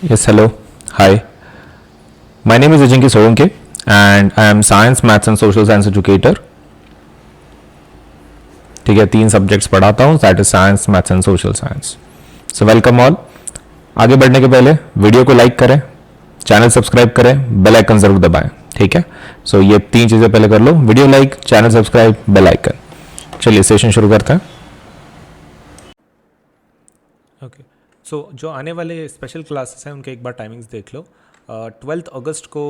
Yes, hello. Hi. My name is Ajinki Solanke and I am Science, Maths and Social Science Educator. ठीक है, 3 subjects पढ़ाता हूँ, that is science, maths and social science. So welcome all. आगे बढ़ने के पहले video को like करें, चैनल सब्सक्राइब करें, बेल आइकन जरूर दबाएं. ठीक है, सो ये 3 चीज़ें पहले कर लो: video like, channel subscribe, bell icon. चलिए सेशन शुरू करते हैं. ओके. सो जो आने वाले स्पेशल क्लासेस हैं उनके एक बार टाइमिंग्स देख लो. 12th अगस्त को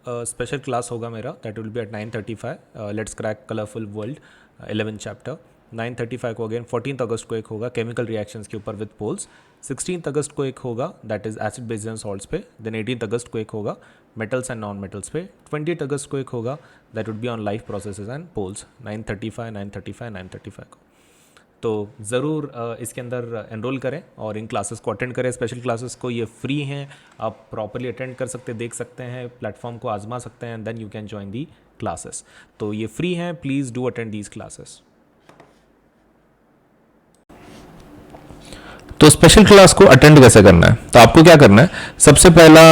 स्पेशल क्लास होगा मेरा, that will be at 9:35. Let's crack colourful world 11th chapter. 9:35 को अगेन 14th अगस्त को एक होगा केमिकल रिएक्शंस के ऊपर विद पोल्स. 16th अगस्त को एक होगा that is acid base and salts पे. देन 18th अगस्त को एक होगा मेटल्स एंड नॉन मेटल्स पे. 20th अगस्त को एक होगा that would be on life processes and polls. 9:35 को तो ज़रूर इसके अंदर एनरोल करें और इन क्लासेस को अटेंड करें. स्पेशल क्लासेस को ये फ्री हैं, आप प्रॉपरली अटेंड कर सकते, देख सकते हैं, प्लेटफॉर्म को आजमा सकते हैं, then you can join the classes. तो ये फ्री हैं, please do attend these classes. तो स्पेशल क्लास को अटेंड कैसे करना है? तो आपको क्या करना है, सबसे पहला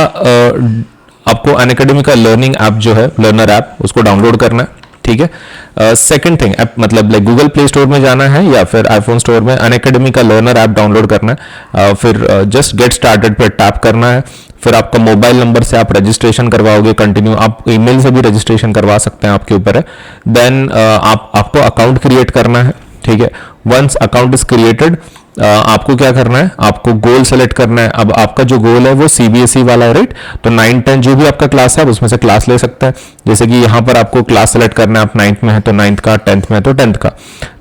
आपको अनअकैडमी का लर्निंग ऐप जो है, लर्नर ऐप, उसको डाउनलोड करना है. ठीक है. सेकंड थिंग, मतलब लाइक गूगल प्ले स्टोर में जाना है या फिर आईफोन स्टोर में अनअकैडमी का लर्नर ऐप डाउनलोड करना है. फिर जस्ट गेट स्टार्टेड पे टैप करना है. फिर आपका मोबाइल नंबर से आप रजिस्ट्रेशन करवाओगे, कंटिन्यू आप ईमेल से भी रजिस्ट्रेशन करवा सकते हैं, आपके ऊपर है. देन आपको अकाउंट क्रिएट करना है. ठीक है. वंस अकाउंट इज क्रिएटेड, आपको क्या करना है, आपको गोल सेलेक्ट करना है. अब आपका जो गोल है वो सीबीएसई वाला है, राइट? तो 9-10 जो भी आपका क्लास है आप उसमें से क्लास ले सकते हैं. जैसे कि यहाँ पर आपको क्लास सेलेक्ट करना है, आप 9th में है तो 9th का, 10th में है तो 10th का.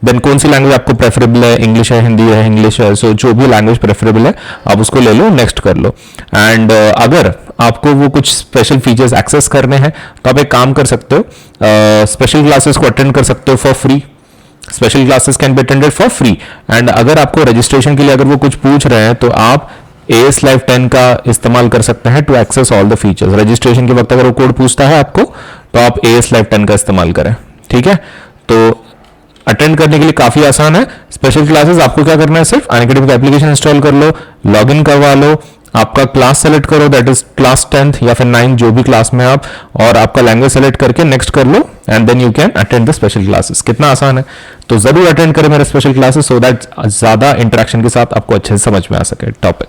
देन कौन सी लैंग्वेज आपको प्रेफरेबल है, इंग्लिश है, हिंदी है, इंग्लिश है, सो जो भी लैंग्वेज प्रेफरेबल है आप उसको ले लो, नेक्स्ट कर लो. एंड अगर आपको वो कुछ स्पेशल फीचर्स एक्सेस करने हैं तो आप एक काम कर सकते हो, स्पेशल क्लासेस को अटेंड कर सकते हो for free. Special classes can be attended for free. And अगर आपको रजिस्ट्रेशन के लिए अगर वो कुछ पूछ रहे हैं तो आप AS Live 10 का इस्तेमाल कर सकते हैं to access all the features. Registration के वक्त अगर वो कोड पूछता है आपको तो आप AS Live 10 का इस्तेमाल करें. ठीक है. तो अटेंड करने के लिए काफी आसान है स्पेशल क्लासेस. आपको क्या करना है, सिर्फ अनअकैडमी का एप्लीकेशन इंस्टॉल कर लो, लॉग इन करवा लो, आपका क्लास सेलेक्ट करो, दैट इज क्लास 10th या फिर 9th जो भी क्लास में आप, और आपका लैंग्वेज सेलेक्ट करके नेक्स्ट कर लो and then you can attend the special classes. कितना आसान है. तो जरूर अटेंड करें मेरे स्पेशल क्लासेस सो दैट ज्यादा इंटरेक्शन के साथ आपको अच्छे से समझ में आ सके टॉपिक.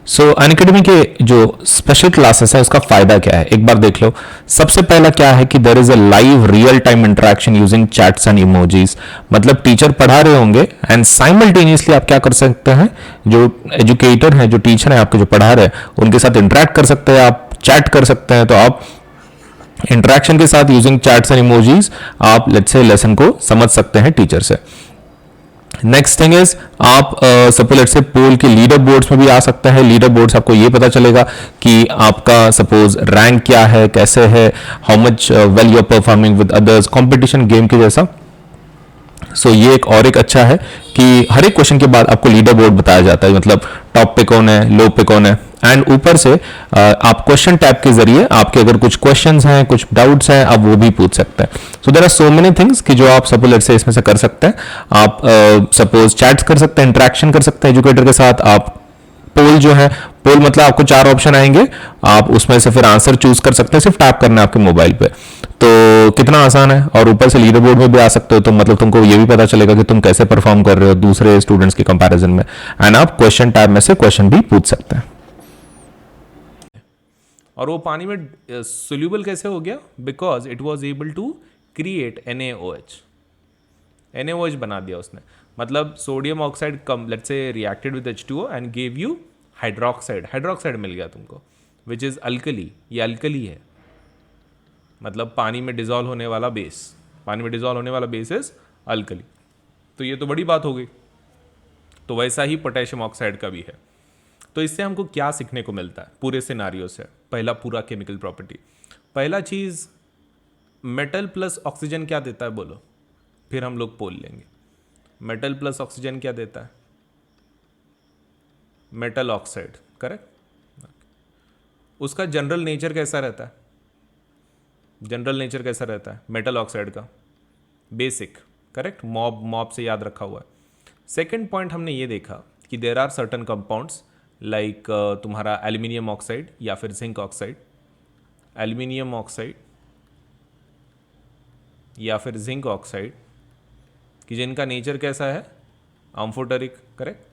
सो अनअकैडमी के जो स्पेशल क्लासेस है उसका फायदा क्या है, एक बार देख लो. सबसे पहला क्या है कि there is a live real time interaction using chats and emojis. मतलब टीचर पढ़ा रहे होंगे एंड साइमल्टेनियसली आप क्या कर सकते हैं, जो एजुकेटर हैं, जो टीचर हैं आपके जो पढ़ा रहे हैं, उनके साथ इंटरेक्ट कर सकते हैं, आप चैट कर सकते हैं. तो आप इंटरेक्शन के साथ यूजिंग चैट्स एंड इमोजीज आप लेट्स से लेसन को समझ सकते हैं टीचर से. नेक्स्ट थिंग इज आप सपोज लेट्स से पोल के लीडर बोर्ड्स में भी आ सकते हैं. लीडर बोर्ड्स आपको ये पता चलेगा कि आपका सपोज रैंक क्या है, कैसे है, how much well you are performing with others, competition game के जैसा. सो ये एक और एक अच्छा है कि हर एक क्वेश्चन के बाद आपको लीडर बोर्ड बताया जाता है, मतलब टॉप पे कौन है, लो पे कौन है. एंड ऊपर से आप क्वेश्चन टैब के जरिए आपके अगर कुछ क्वेश्चंस हैं, कुछ डाउट्स हैं, आप वो भी पूछ सकते हैं. So there are so many things कि जो आप सपोज लेट्स से इसमें से कर सकते हैं. आप सपोज चैट्स कर सकते हैं, इंटरेक्शन कर सकते हैं एजुकेटर के साथ. आप पोल जो है, पोल मतलब आपको 4 ऑप्शन आएंगे, आप उसमें से फिर आंसर चूज कर सकते हैं, सिर्फ टैप करना है आपके मोबाइल पे. तो कितना आसान है. और ऊपर से लीडर बोर्ड में भी आ सकते हो, तो मतलब तुमको ये भी पता चलेगा कि तुम कैसे परफॉर्म कर रहे हो दूसरे स्टूडेंट्स के कंपैरिजन में. एंड आप क्वेश्चन टैब में से क्वेश्चन भी पूछ सकते हैं. और वो पानी में सोल्यूबल कैसे हो गया, because it was able to create NaOH. NaOH बना दिया उसने. मतलब sodium oxide come, let's say reacted with H2O and gave you hydroxide मिल गया तुमको, विच इज़ अल्कली. ये अल्कली है, मतलब पानी में डिजॉल्व होने वाला बेस इज अल्कली. तो ये तो बड़ी बात हो गई. तो वैसा ही पोटेशियम ऑक्साइड का भी है. तो इससे हमको क्या सीखने को मिलता है पूरे सिनारियो से. पहला पूरा केमिकल प्रॉपर्टी, पहला चीज़, मेटल प्लस ऑक्सीजन क्या देता है बोलो, फिर हम लोग पोल लेंगे. मेटल प्लस ऑक्सीजन क्या देता है, मेटल ऑक्साइड, करेक्ट. उसका जनरल नेचर कैसा रहता है, मेटल ऑक्साइड का बेसिक, करेक्ट. मॉब से याद रखा हुआ है. सेकेंड पॉइंट हमने ये देखा कि there are certain compounds like तुम्हारा एल्यूमिनियम ऑक्साइड या फिर जिंक ऑक्साइड, एल्यूमिनियम ऑक्साइड या फिर जिंक ऑक्साइड, कि जिनका नेचर कैसा है, अम्फोटेरिक, करेक्ट।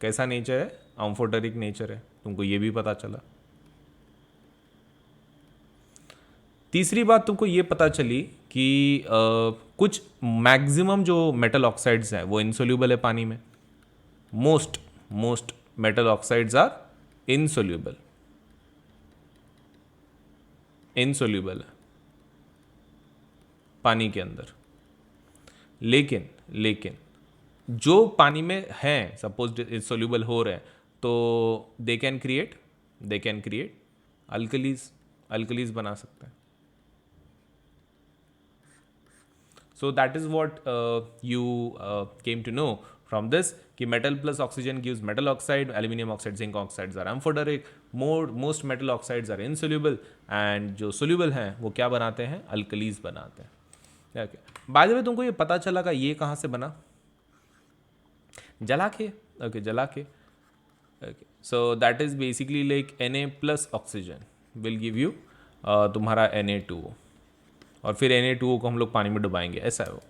कैसा नेचर है, अम्फोटेरिक नेचर है, तुमको ये भी पता चला। तीसरी बात तुमको ये पता चली कि कुछ मैक्सिमम जो मेटल ऑक्साइड्स हैं वो इनसोल्यूबल है पानी में। Most metal oxides are insoluble है पानी के अंदर। लेकिन जो पानी में हैं, सपोज इनसोल्यूबल हो रहे हैं, तो दे कैन क्रिएट अल्कलीज बना सकते हैं। So that is what you came to know from this कि metal plus oxygen gives metal oxide, aluminum oxide, zinc oxides are amphoteric, most metal oxides are insoluble, and जो soluble हैं वो क्या बनाते हैं, alkalis बनाते हैं। okay. By the way तुमको ये पता चला का ये कहाँ से बना, जला के, okay. So that is basically like Na plus oxygen will give you तुम्हारा Na2O, और फिर Na2O को हम लोग पानी में डुबाएंगे, ऐसा है वो।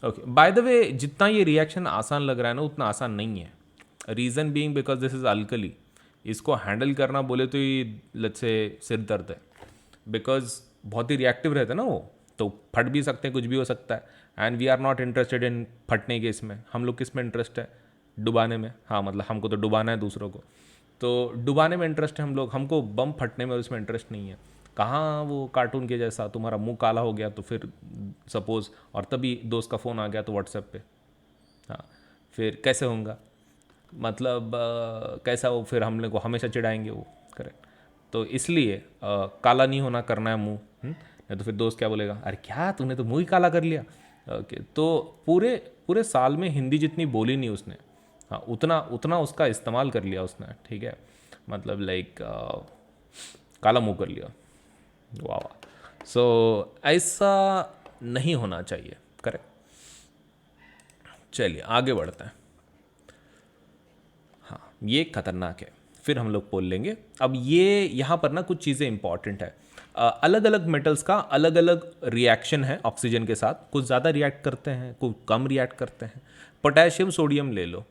ओके, बाय द वे जितना ये रिएक्शन आसान लग रहा है ना उतना आसान नहीं है। Reason being because this is alkali, इसको हैंडल करना बोले तो ये लेट्स से सिर दर्द है, बिकॉज बहुत ही रिएक्टिव रहता है ना वो, तो फट भी सकते हैं, कुछ भी हो सकता है। And we are not interested in फटने के इसमें, हम लोग किस में इंटरेस्ट है, डुबाने में। हाँ मतलब हमको तो डुबाना है दूसरों को, तो डुबाने में इंटरेस्ट है हम लोग, हमको बम फटने में उसमें इंटरेस्ट नहीं है। कहाँ वो कार्टून के जैसा तुम्हारा मुंह काला हो गया तो फिर सपोज, और तभी दोस्त का फ़ोन आ गया तो व्हाट्सएप पे, हाँ फिर कैसे होगा, मतलब कैसा वो, फिर हम लोग को हमेशा चिढ़ाएंगे वो, करेक्ट। तो इसलिए काला नहीं होना, करना है मुंह, नहीं तो फिर दोस्त क्या बोलेगा, अरे क्या तूने तो मुंह ही काला कर लिया। ओके, तो पूरे साल में हिंदी जितनी बोली नहीं उसने, हाँ उतना उसका इस्तेमाल कर लिया उसने, ठीक है, मतलब लाइक काला मुंह कर लिया। वाह वाह, सो ऐसा नहीं होना चाहिए, करेक्ट। चलिए आगे बढ़ते हैं। हाँ ये खतरनाक है, फिर हम लोग बोल लेंगे। अब ये यहाँ पर ना कुछ चीज़ें इंपॉर्टेंट है। अलग अलग मेटल्स का अलग अलग रिएक्शन है ऑक्सीजन के साथ, कुछ ज़्यादा रिएक्ट करते हैं, कुछ कम रिएक्ट करते हैं। पोटेशियम सोडियम ले लो,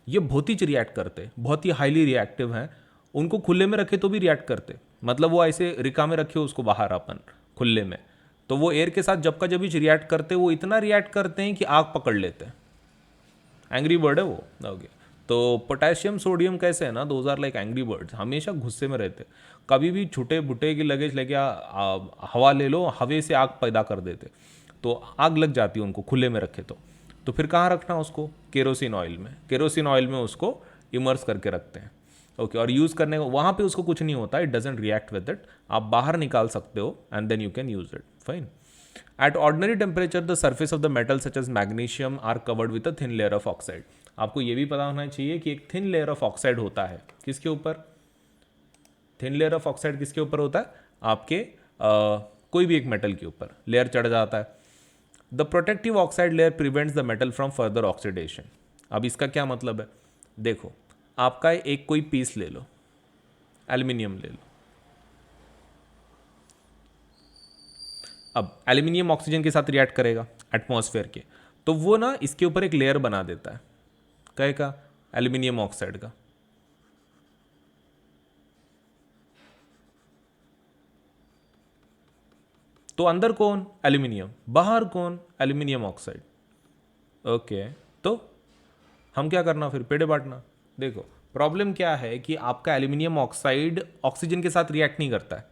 ये बहुत ही रिएक्ट करते, बहुत ही हाईली रिएक्टिव हैं। उनको खुले में रखे तो भी रिएक्ट करते, मतलब वो ऐसे रिका में रखे उसको बाहर अपन खुले में, तो वो एयर के साथ जब का जब रिएक्ट करते, वो इतना रिएक्ट करते हैं कि आग पकड़ लेते हैं। एंग्री बर्ड है वो। ओके, तो पोटेशियम सोडियम कैसे है ना, those are like angry birds, हमेशा गुस्से में रहते। कभी भी छुटे भुटे की लगेज लेके हवा ले लो, हवे से आग पैदा कर देते, तो आग लग जाती है उनको खुले में रखे तो फिर कहाँ रखना उसको, केरोसिन ऑयल में उसको इमर्स करके रखते हैं। ओके, और यूज़ करने को वहाँ पे उसको कुछ नहीं होता, it doesn't react with it, आप बाहर निकाल सकते हो and then you can use it, fine. At ordinary temperature, the surface of the metal such as magnesium are covered with a thin layer of oxide. आपको ये भी पता होना चाहिए कि एक थिन लेयर ऑफ ऑक्साइड होता है, किसके ऊपर, थिन लेयर ऑफ ऑक्साइड किसके ऊपर होता है, आपके कोई भी एक मेटल के ऊपर लेयर चढ़ जाता है। The protective oxide layer prevents the metal from further oxidation. अब इसका क्या मतलब है, देखो आपका एक कोई पीस ले लो, एल्यूमिनियम ले लो, अब एल्यूमिनियम ऑक्सीजन के साथ रिएक्ट करेगा एटमॉस्फेयर के, तो वो ना इसके ऊपर एक लेयर बना देता है, कहे का, एल्यूमिनियम ऑक्साइड का। तो अंदर कौन, एल्यूमिनियम, बाहर कौन, एल्यूमिनियम ऑक्साइड। ओके, तो हम क्या करना फिर, पेड़े बांटना। देखो प्रॉब्लम क्या है कि आपका एल्यूमिनियम ऑक्साइड ऑक्सीजन के साथ रिएक्ट नहीं करता है,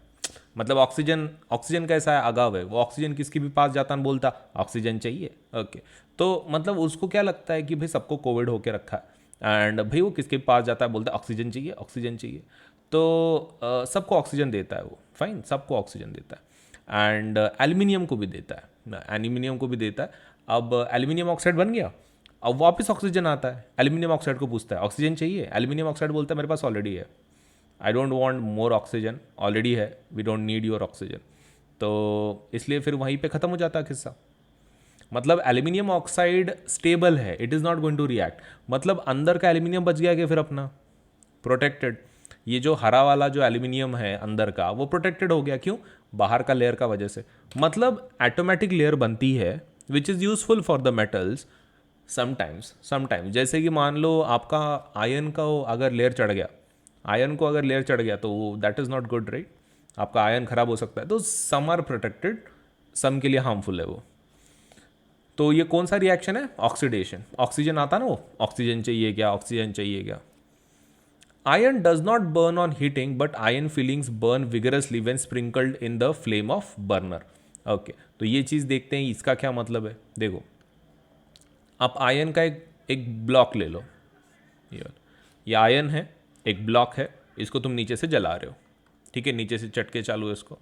मतलब ऑक्सीजन कैसा है, अगाव है, वो ऑक्सीजन किसके भी पास जाता है बोलता ऑक्सीजन चाहिए। ओके, तो मतलब उसको क्या लगता है कि भाई सबको कोविड होके रखा है, एंड भाई वो किसके पास जाता है बोलता है ऑक्सीजन चाहिए, तो सबको ऑक्सीजन देता है वो, फाइन, सबको ऑक्सीजन देता है, एंड एल्यूमिनियम को भी देता है। अब एल्यूमिनियम ऑक्साइड बन गया, अब वापस ऑक्सीजन आता है, एल्यूमिनियम ऑक्साइड को पूछता है ऑक्सीजन चाहिए, एल्यूमिनियम ऑक्साइड बोलता है मेरे पास ऑलरेडी है, I don't want more oxygen, already है, we don't need your oxygen. तो इसलिए फिर वहीं पे ख़त्म हो जाता है किस्सा। मतलब एल्यूमिनियम ऑक्साइड स्टेबल है, it is not going to react, मतलब अंदर का एल्यूमिनियम बच गया कि फिर अपना प्रोटेक्टेड। ये जो हरा वाला जो एल्यूमिनियम है अंदर का वो प्रोटेक्टेड हो गया, क्यों? बाहर का लेयर का वजह से। मतलब एटोमेटिक लेयर बनती है which is useful for the metals sometimes. जैसे कि मान लो आपका आयरन का अगर लेयर चढ़ गया, आयरन को अगर लेयर चढ़ गया तो that is not good, right? आपका आयरन खराब हो सकता है। तो सम आर प्रोटेक्टेड, सम के लिए हार्मफुल है वो। तो ये कौन सा रिएक्शन है? ऑक्सीडेशन। ऑक्सीजन आता ना, वो ऑक्सीजन चाहिए क्या, ऑक्सीजन चाहिए क्या। Iron does not burn on heating but iron feelings burn vigorously when sprinkled in the flame of burner. Okay, तो ये चीज़ देखते हैं इसका क्या मतलब है। देखो, आप आयरन का एक ब्लॉक ले लो, ये आयरन है, एक ब्लॉक है, इसको तुम नीचे से जला रहे हो, ठीक है? नीचे से चटके चालू है, इसको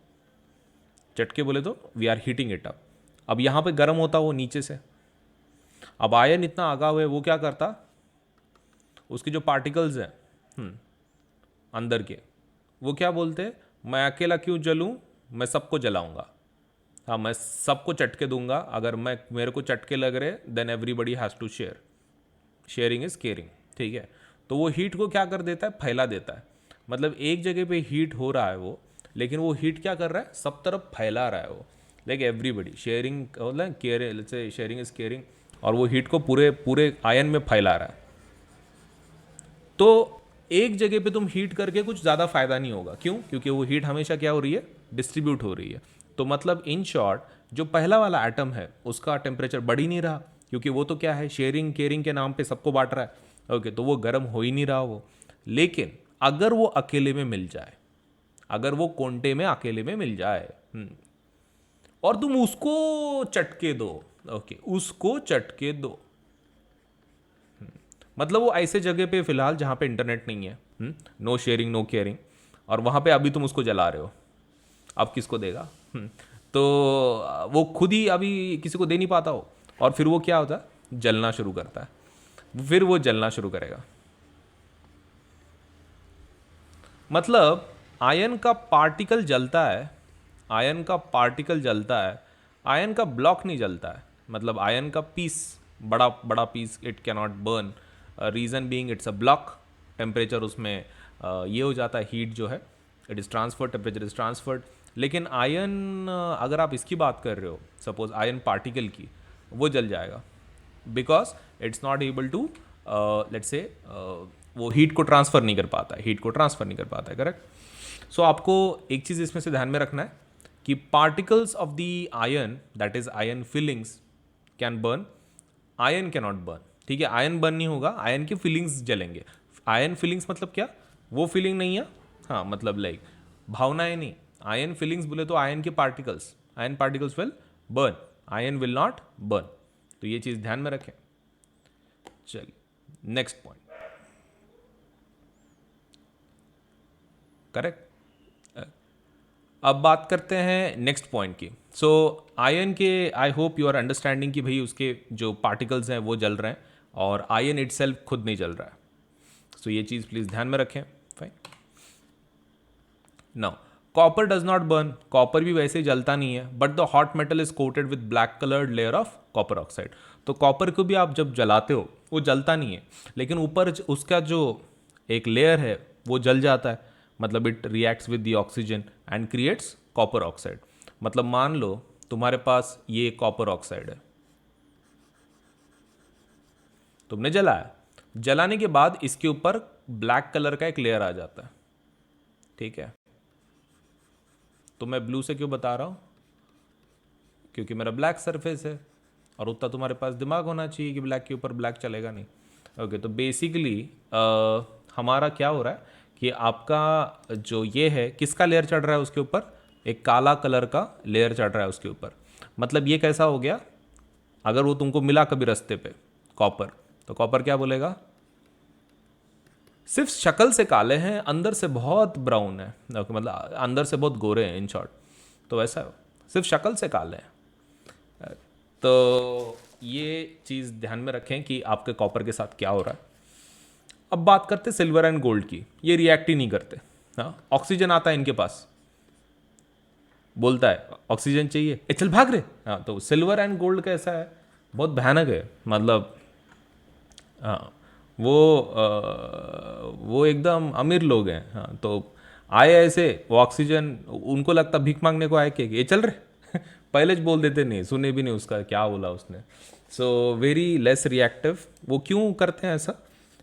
चटके बोले तो we are heating it up. अब यहाँ पे गर्म होता वो नीचे से। अब आयरन इतना आगा हुआ है, वो क्या करता, उसके जो पार्टिकल्स हैं अंदर के, वो क्या बोलते हैं, मैं अकेला क्यों जलूं, मैं सबको जलाऊंगा। हाँ, मैं सबको चटके दूंगा, अगर मेरे को चटके लग रहे then everybody has to share, sharing is caring, ठीक है? तो वो हीट को क्या कर देता है, फैला देता है। मतलब एक जगह पे हीट हो रहा है वो, लेकिन वो हीट क्या कर रहा है, सब तरफ फैला रहा है वो। लाइक एवरीबडी शेयरिंग, मतलब केयर से शेयरिंग इज केयरिंग, और वो हीट को पूरे पूरे आयन में फैला रहा है। तो एक जगह पे तुम हीट करके कुछ ज़्यादा फायदा नहीं होगा, क्यों? क्योंकि वो हीट हमेशा क्या हो रही है, डिस्ट्रीब्यूट हो रही है। तो मतलब इन शॉर्ट, जो पहला वाला एटम है उसका टेम्परेचर बढ़ ही नहीं रहा, क्योंकि वो तो क्या है, शेयरिंग केयरिंग के नाम पे सबको बांट रहा है। ओके, तो वो गर्म हो ही नहीं रहा वो। लेकिन अगर वो अकेले में मिल जाए, अगर वो कोंटे में अकेले में मिल जाए, और तुम उसको चटके दो, ओके, उसको चटके दो, मतलब वो ऐसे जगह पे फिलहाल जहाँ पे इंटरनेट नहीं है, नो शेयरिंग नो केयरिंग, और वहाँ पे अभी तुम उसको जला रहे हो, अब किसको देगा? तो वो खुद ही अभी किसी को दे नहीं पाता हो, और फिर वो क्या होता है, जलना शुरू करता है, फिर वो जलना शुरू करेगा। मतलब आयन का पार्टिकल जलता है, आयन का पार्टिकल जलता है, आयन का ब्लॉक नहीं जलता है। मतलब आयन का पीस, बड़ा बड़ा piece, it can not burn, reason being it's a block. Temperature उसमें ये हो जाता है, हीट जो है it is transferred, temperature is transferred. लेकिन आयन, अगर आप इसकी बात कर रहे हो, सपोज आयन पार्टिकल की, वो जल जाएगा, because it's not able to, let's say, वो हीट को ट्रांसफ़र नहीं कर पाता है, हीट को ट्रांसफ़र नहीं कर पाता है, करेक्ट? सो आपको एक चीज़ इसमें से ध्यान में रखना है कि particles of the iron, that is iron filings, can burn, iron can not burn, ठीक है? आयन बर्न नहीं होगा, आयन की फीलिंग्स जलेंगे। आयन फीलिंग्स मतलब क्या, वो फीलिंग नहीं है, हाँ, मतलब लाइक भावनाएं नहीं। आयन फीलिंग्स बोले तो आयन के particles, ion particles will burn, ion will not burn. तो ये चीज़ ध्यान में रखें। चलिए नेक्स्ट पॉइंट, करेक्ट। अब बात करते हैं नेक्स्ट पॉइंट की। सो आयन के, I hope you are understanding कि भाई उसके जो पार्टिकल्स हैं वो जल रहे हैं, और आयन इटसेल्फ खुद नहीं जल रहा है। सो ये चीज़ प्लीज़ ध्यान में रखें। Fine. Now copper does not burn, copper भी वैसे जलता नहीं है, but the hot metal is coated with black coloured layer of copper oxide. तो कॉपर को भी आप जब जलाते हो वो जलता नहीं है, लेकिन ऊपर उसका जो एक लेयर है वो जल जाता है। मतलब it reacts with the oxygen and creates copper oxide. मतलब मान लो तुम्हारे पास ये कॉपर ऑक्साइड है, तुमने जलाया, जलाने के बाद इसके ऊपर ब्लैक कलर का एक लेयर आ जाता है, ठीक है? तो मैं ब्लू से क्यों बता रहा हूँ, क्योंकि मेरा ब्लैक सरफेस है, और उतना तुम्हारे पास दिमाग होना चाहिए कि ब्लैक के ऊपर ब्लैक चलेगा नहीं। ओके, तो बेसिकली हमारा क्या हो रहा है कि आपका जो ये है, किसका लेयर चढ़ रहा है उसके ऊपर, एक काला कलर का लेयर चढ़ रहा है उसके ऊपर। मतलब ये कैसा हो गया, अगर वो तुमको मिला कभी रास्ते पे कॉपर, तो कॉपर क्या बोलेगा, सिर्फ शक्ल से काले हैं, अंदर से बहुत ब्राउन है, मतलब अंदर से बहुत गोरे हैं, इन शॉर्ट। तो वैसा सिर्फ शक्ल से काले हैं। तो ये चीज़ ध्यान में रखें कि आपके कॉपर के साथ क्या हो रहा है। अब बात करते सिल्वर एंड गोल्ड की, ये रिएक्ट ही नहीं करते। हाँ, ऑक्सीजन आता है इनके पास, बोलता है ऑक्सीजन चाहिए, ए चल भाग रे। हाँ, तो सिल्वर एंड गोल्ड कैसा है, बहुत भयानक है। मतलब हाँ, वो एकदम अमीर लोग हैं। हाँ, तो आए ऐसे, वो ऑक्सीजन उनको लगता भीख मांगने को आए कि ये चल रहे पहले ज बोल देते, नहीं सुने भी नहीं उसका क्या बोला उसने। So very less reactive. वो क्यों करते हैं ऐसा,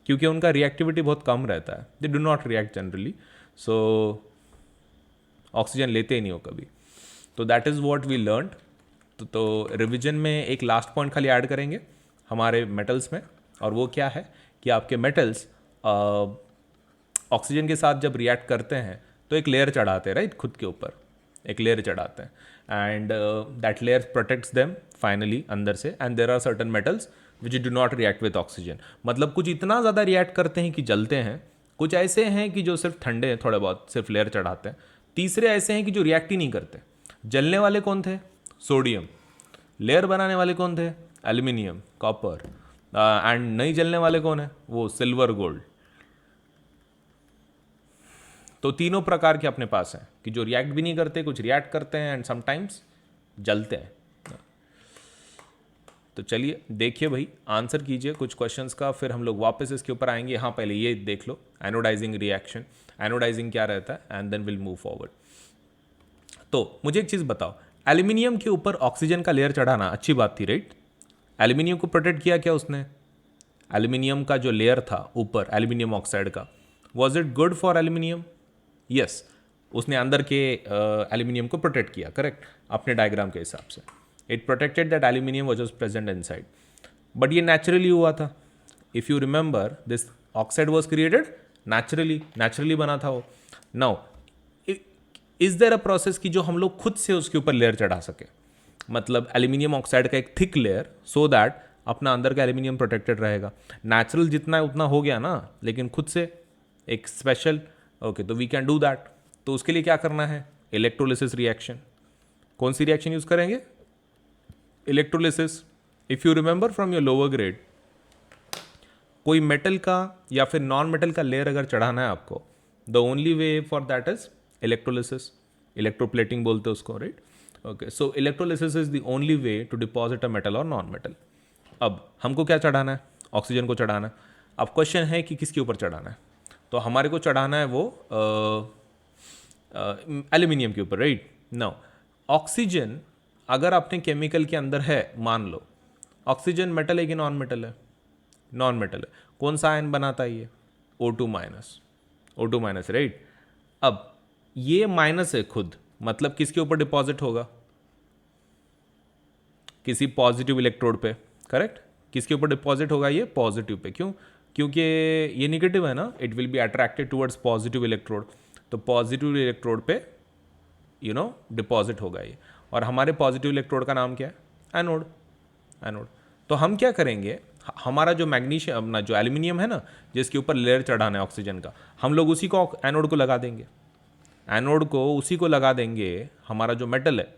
क्योंकि उनका रिएक्टिविटी बहुत कम रहता है, they do not react generally, so oxygen लेते ही नहीं हो कभी। तो that is what we learn. तो रिविजन में एक लास्ट पॉइंट खाली ऐड करेंगे हमारे मेटल्स में, और वो क्या है कि आपके मेटल्स ऑक्सीजन के साथ जब रिएक्ट करते हैं तो एक लेयर चढ़ाते हैं, राइट, खुद के ऊपर एक लेयर चढ़ाते हैं, and that layer protects them finally अंदर से। And there are certain metals which do not react with oxygen, मतलब कुछ इतना ज़्यादा रिएक्ट करते हैं कि जलते हैं, कुछ ऐसे हैं कि जो सिर्फ ठंडे हैं, थोड़े बहुत सिर्फ लेयर चढ़ाते हैं, तीसरे ऐसे हैं कि जो रिएक्ट ही नहीं करते। जलने वाले कौन थे, सोडियम, लेयर बनाने वाले कौन थे, एल्यूमिनियम, कॉपर, एंड नहीं जलने वाले कौन है, वो सिल्वर, गोल्ड। तो तीनों प्रकार के अपने पास हैं कि जो रिएक्ट भी नहीं करते, कुछ रिएक्ट करते हैं, एंड समटाइम्स जलते हैं। तो चलिए देखिए भाई, आंसर कीजिए कुछ क्वेश्चंस का, फिर हम लोग वापस इसके ऊपर आएंगे। हाँ, पहले ये देख लो एनोडाइजिंग रिएक्शन, एनोडाइजिंग क्या रहता है, and then will move forward. तो मुझे एक चीज़ बताओ, एल्यूमिनियम के ऊपर ऑक्सीजन का लेयर चढ़ाना अच्छी बात थी, राइट? एल्यूमिनियम को प्रोटेक्ट किया क्या उसने? एल्यूमिनियम का जो लेयर था ऊपर एल्यूमिनियम ऑक्साइड का, was it good for aluminium? Yes, उसने अंदर के एल्यूमिनियम को प्रोटेक्ट किया, करेक्ट, अपने डायग्राम के हिसाब से। It protected that aluminium was present inside, but ये नेचुरली हुआ था। If you remember, this oxide was created naturally बना था वो। Now is there a process कि जो हम लोग खुद से उसके ऊपर लेयर चढ़ा सके, मतलब एल्यूमिनियम ऑक्साइड का एक थिक लेयर, सो दैट अपना अंदर का एल्यूमिनियम प्रोटेक्टेड रहेगा। नेचुरल जितना है उतना हो गया ना, लेकिन खुद से एक स्पेशल, ओके, तो वी कैन डू दैट। तो उसके लिए क्या करना है, इलेक्ट्रोलिसिस रिएक्शन। कौन सी रिएक्शन यूज करेंगे, electrolysis. If you remember from your lower grade, कोई मेटल का या फिर नॉन मेटल का लेयर अगर चढ़ाना है आपको, the only way for that is electrolysis, electroplating बोलते हैं उसको, right? Okay, so electrolysis is the only way to deposit a metal और नॉन मेटल। अब हमको क्या चढ़ाना है, ऑक्सीजन को चढ़ाना है। अब क्वेश्चन है कि किसके ऊपर चढ़ाना है, तो हमारे को चढ़ाना है वो एल्यूमिनियम के ऊपर, राइट? नाउ ऑक्सीजन अगर अपने केमिकल के अंदर है, मान लो ऑक्सीजन मेटल है कि नॉन मेटल है, नॉन मेटल है, कौन सा आयन बनाता है ये, O2 minus, O2 minus, right? अब ये माइनस है खुद, मतलब किसके ऊपर डिपॉजिट होगा, किसी पॉजिटिव इलेक्ट्रोड पे, करेक्ट? किसके ऊपर डिपॉजिट होगा ये, पॉजिटिव पे। क्यों? क्योंकि ये निगेटिव है ना, it will be attracted towards positive electrode, तो पॉजिटिव इलेक्ट्रोड पे डिपॉजिट होगा ये। और हमारे पॉजिटिव इलेक्ट्रोड का नाम क्या है, एनोड, एनोड। तो हम क्या करेंगे, हमारा जो मैग्नीशियम, अपना जो एल्यूमिनियम है ना, जिसके ऊपर लेयर चढ़ाना है ऑक्सीजन का, हम लोग उसी को एनोड को लगा देंगे, एनोड को उसी को लगा देंगे। हमारा जो मेटल है,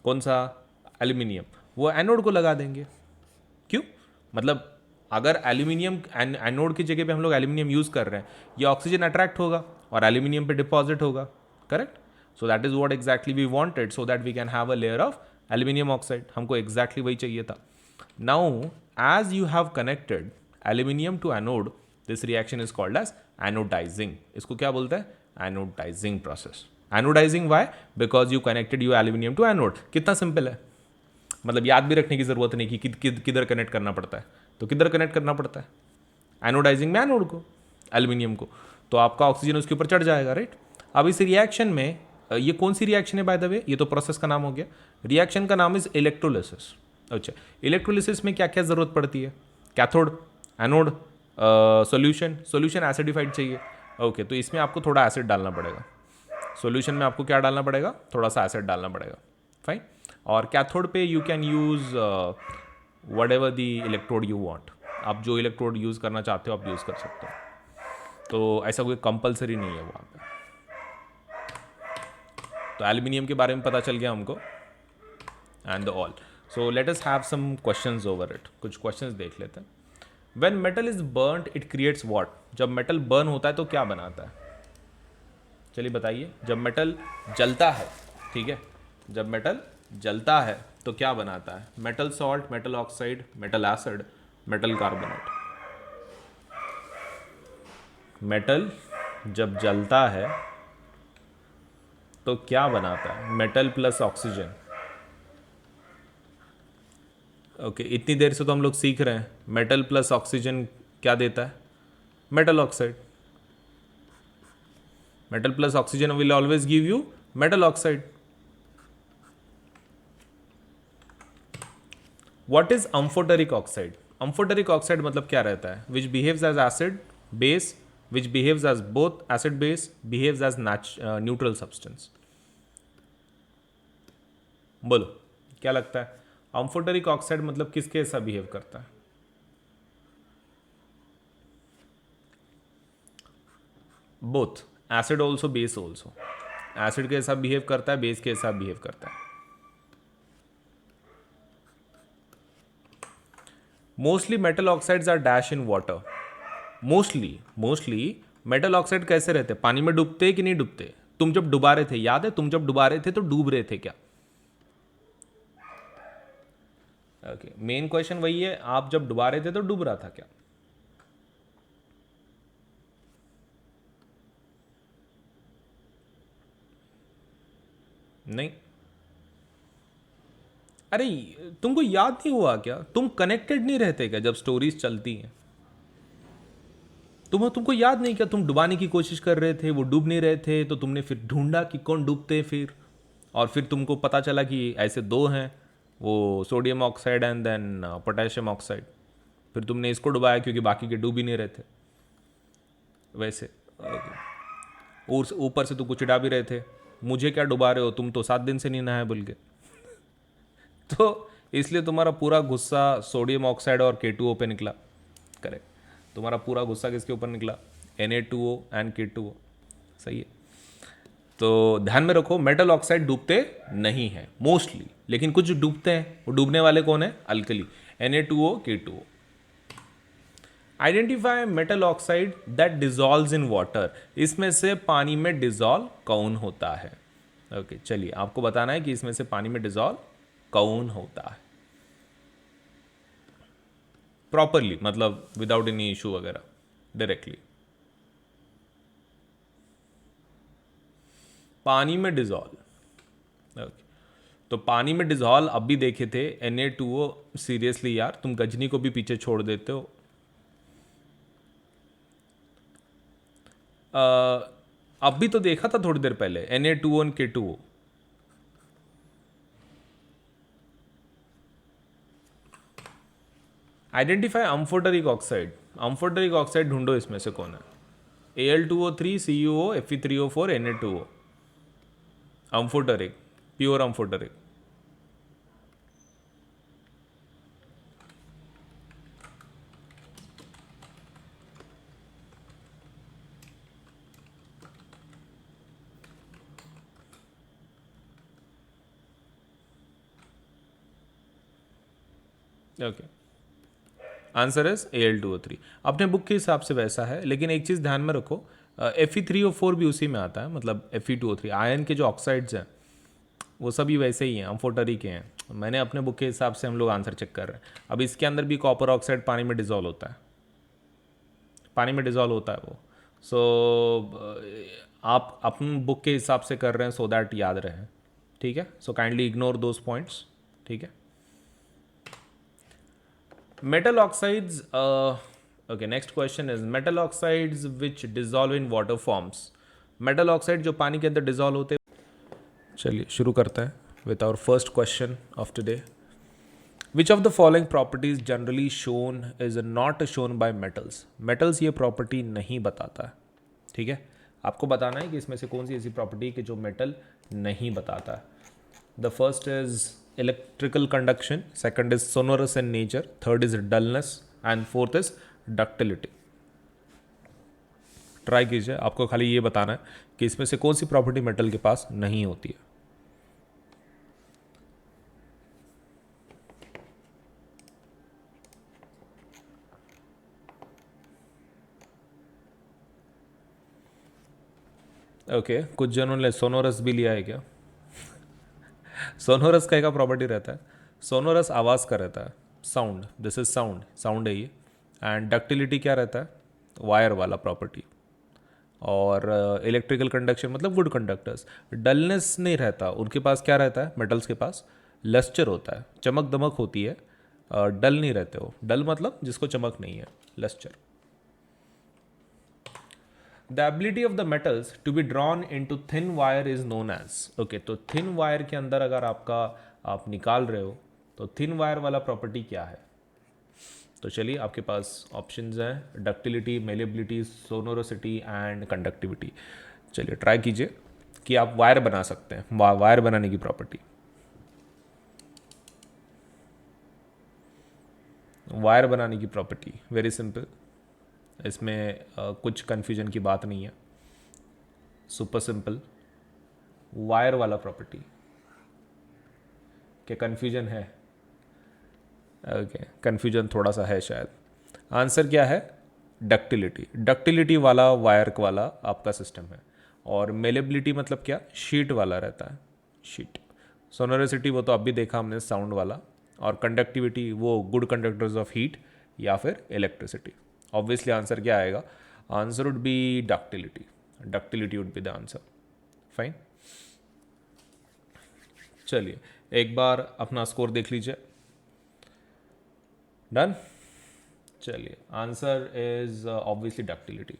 कौन सा, एल्यूमिनियम, वो एनोड को लगा देंगे। क्यों? मतलब अगर एल्यूमिनियम एनोड की जगह पे हम लोग एल्यूमिनियम यूज़ कर रहे हैं, ये ऑक्सीजन अट्रैक्ट होगा और एल्यूमिनियम पे डिपॉजिट होगा, correct? So that is what exactly we wanted, so that we can have a layer of aluminium oxide. हमको एग्जैक्टली वही चाहिए था। Now as you have connected aluminium to anode, this reaction is called as anodising. इसको क्या बोलते हैं, anodising process. Anodising why, because you connected you aluminium to anode. कितना simple है, मतलब याद भी रखने की जरूरत नहीं कि किधर कनेक्ट करना पड़ता है। तो किधर कनेक्ट करना पड़ता है, एनोडाइजिंग में एनोड को, एल्यूमिनियम को, तो आपका ऑक्सीजन उसके ऊपर चढ़ जाएगा, राइट? अब इस रिएक्शन में, ये कौन सी रिएक्शन है बाय द वे, ये तो प्रोसेस का नाम हो गया, रिएक्शन का नाम इज इलेक्ट्रोलिसिस। अच्छा, इलेक्ट्रोलिसिस में क्या क्या जरूरत पड़ती है, कैथोड, एनोड, सॉल्यूशन एसिडिफाइड चाहिए। ओके, तो इसमें आपको थोड़ा एसिड डालना पड़ेगा, सॉल्यूशन में आपको क्या डालना पड़ेगा, थोड़ा सा एसिड डालना पड़ेगा, फाइन। और कैथोड पे you can use what ever the electrode you want, आप जो इलेक्ट्रोड यूज़ करना चाहते हो आप यूज़ कर सकते हो, तो ऐसा कोई कंपलसरी नहीं है वहाँ पे। तो एल्यूमिनियम के बारे में पता चल गया हमको, and all. So let us have some questions over it, कुछ क्वेश्चंस देख लेते हैं। When metal is burned it creates what, जब मेटल बर्न होता है तो क्या बनाता है, चलिए बताइए। जब मेटल जलता है, ठीक है, जब मेटल जलता है तो क्या बनाता है? Metal salt, metal oxide, metal acid, metal carbonate. Metal जब जलता है तो क्या बनाता है? Metal plus oxygen. ओके, इतनी देर से तो हम लोग सीख रहे हैं मेटल प्लस ऑक्सीजन क्या देता है? Metal oxide. Metal plus oxygen will always give you metal oxide. What is amphoteric oxide? Amphoteric oxide मतलब क्या रहता है? Which behaves as acid base, which behaves as both acid base, behaves as neutral substance. बोलो क्या लगता है? अम्फोटेरिक oxide मतलब किसके ऐसा बिहेव करता है? Both, acid also base also. Acid के साथ बिहेव करता है, बेस के साथ बिहेव करता है। Mostly metal oxides are dash in water. Mostly metal oxide कैसे रहते? पानी में डूबते कि नहीं डूबते? तुम जब डुबा रहे थे, याद है तुम जब डुबा रहे थे तो डूब रहे थे क्या? ओके, मेन क्वेश्चन वही है, आप जब डुबा रहे थे तो डूब रहा था क्या? नहीं। अरे तुमको याद नहीं हुआ क्या? तुम कनेक्टेड नहीं रहते क्या जब स्टोरीज चलती हैं? तुमको याद नहीं क्या? तुम डुबाने की कोशिश कर रहे थे, वो डूब नहीं रहे थे, तो तुमने फिर ढूंढा कि कौन डूबते फिर, और फिर तुमको पता चला कि ऐसे दो हैं, वो sodium oxide and then potassium oxide. फिर तुमने इसको डुबाया क्योंकि बाकी के डूब ही नहीं रहे थे। वैसे और ऊपर से तो कुछ चिढ़ा भी रहे थे, मुझे क्या डुबा रहे हो, तुम तो 7 दिन से नहीं नहाए बोल के। तो इसलिए तुम्हारा पूरा गुस्सा सोडियम ऑक्साइड और K2O पे निकला। करेक्ट, तुम्हारा पूरा गुस्सा किसके ऊपर निकला? Na2O and K2O। सही है। तो ध्यान में रखो, मेटल ऑक्साइड डूबते नहीं है मोस्टली, लेकिन कुछ डूबते हैं। वो डूबने वाले कौन है? Alkali, Na2O, K2O। Identify metal oxide that dissolves in water. इसमें से पानी में डिजॉल्व कौन होता है? ओके चलिए, आपको बताना है कि इसमें से पानी में डिजॉल्व कौन होता है प्रॉपरली, मतलब विदाउट एनी इशू वगैरह, डायरेक्टली। पानी में डिजॉल्व। ओके, तो पानी में डिजॉल्व अब भी देखे थे Na2O। सीरियसली यार, तुम गजनी को भी पीछे छोड़ देते हो। अब भी तो देखा था थोड़ी देर पहले Na2O और K2O। Identify amphoteric oxide. Amphoteric oxide ढूंढो, इसमें से कौन है? Al2O3, CuO, Fe3O4, Na2O। Amphoteric, pure amphoteric. Okay, answer is Al2O3। अपने बुक के हिसाब से वैसा है, लेकिन एक चीज़ ध्यान में रखो, Fe3O4 भी उसी में आता है, मतलब Fe2O3। आयन के जो ऑक्साइड्स हैं वो सभी वैसे ही हैं, अम्फोटरी के हैं। मैंने अपने बुक के हिसाब से हम लोग आंसर चेक कर रहे हैं। अब इसके अंदर भी कॉपर ऑक्साइड पानी में डिजॉल्व होता है, पानी में डिजॉल्व होता है वो। सो आप अपने बुक के हिसाब से कर रहे हैं सो दैट याद रहे। ठीक है, so kindly ignore those points. ठीक है, metal oxides, okay, next question is metal oxides which dissolve in water forms। metal oxide जो पानी के अंदर डिजॉल्व होते हैं। चलिए शुरू करते हैं with our first question of today. Which of the following properties generally shown is not shown by metals. Metals ये प्रॉपर्टी नहीं बताता है। ठीक है, आपको बताना है कि इसमें से कौन सी ऐसी प्रॉपर्टी कि जो मेटल नहीं बताता है। The first is electrical conduction, second is sonorous in nature, third is dullness and fourth is ductility। Try कीजिए, आपको खाली ये बताना है कि इसमें से कौन सी प्रॉपर्टी मेटल के पास नहीं होती है। ओके, कुछ जनों ने सोनोरस भी लिया है क्या? सोनोरस का एक प्रॉपर्टी रहता है, सोनोरस आवाज़ का रहता है, sound, this is sound, sound है ये। एंड डक्टिलिटी क्या रहता है, वायर वाला प्रॉपर्टी। और इलेक्ट्रिकल कंडक्शन मतलब गुड कंडक्टर्स। डलनेस नहीं रहता उनके पास, क्या रहता है मेटल्स के पास, लस्टर होता है, चमक दमक होती है, डल नहीं रहते हो। डल मतलब जिसको चमक नहीं है, lustre. The ability of the metals to be drawn into thin wire is known as, okay, तो थिन वायर के अंदर अगर आपका आप निकाल रहे हो तो थिन वायर वाला प्रॉपर्टी क्या है। तो चलिए आपके पास ऑप्शंस हैं, डक्टिलिटी, मेलेबिलिटी, सोनोरोसिटी एंड कंडक्टिविटी। चलिए ट्राई कीजिए कि आप वायर बना सकते हैं, वायर बनाने की प्रॉपर्टी। वायर बनाने की प्रॉपर्टी वेरी सिंपल, इसमें कुछ कन्फ्यूजन की बात नहीं है, सुपर सिंपल। वायर वाला प्रॉपर्टी क्या कन्फ्यूजन है? ओके, कन्फ्यूजन थोड़ा सा है शायद। आंसर क्या है, डक्टिलिटी। डक्टिलिटी वाला वायर वाला आपका सिस्टम है। और मेलेबिलिटी मतलब क्या, शीट वाला रहता है, शीट। सोनोरिसिटी वो तो अब भी देखा हमने, साउंड वाला। और कंडक्टिविटी वो गुड कंडक्टर्स ऑफ हीट या फिर इलेक्ट्रिसिटी। ऑब्वियसली आंसर क्या आएगा, answer would B ductility. Ductility would be the answer. Fine, चलिए एक बार अपना स्कोर देख लीजिए। डन, चलिए answer is obviously ductility.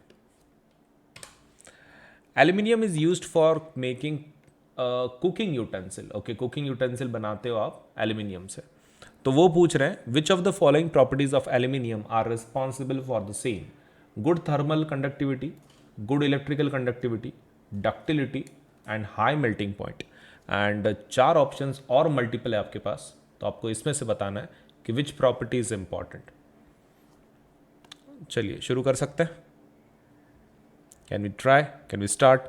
Aluminium is used for making cooking utensil, okay, cooking utensil बनाते हो आप एल्यूमिनियम से। तो वो पूछ रहे हैं which of the following properties of aluminium are responsible for the same, good thermal conductivity, good electrical conductivity, ductility and high melting point. And 4 options और मल्टीपल है आपके पास, तो आपको इसमें से बताना है कि विच प्रॉपर्टी इज इंपॉर्टेंट। चलिए शुरू कर सकते हैं। Can we try, can we start?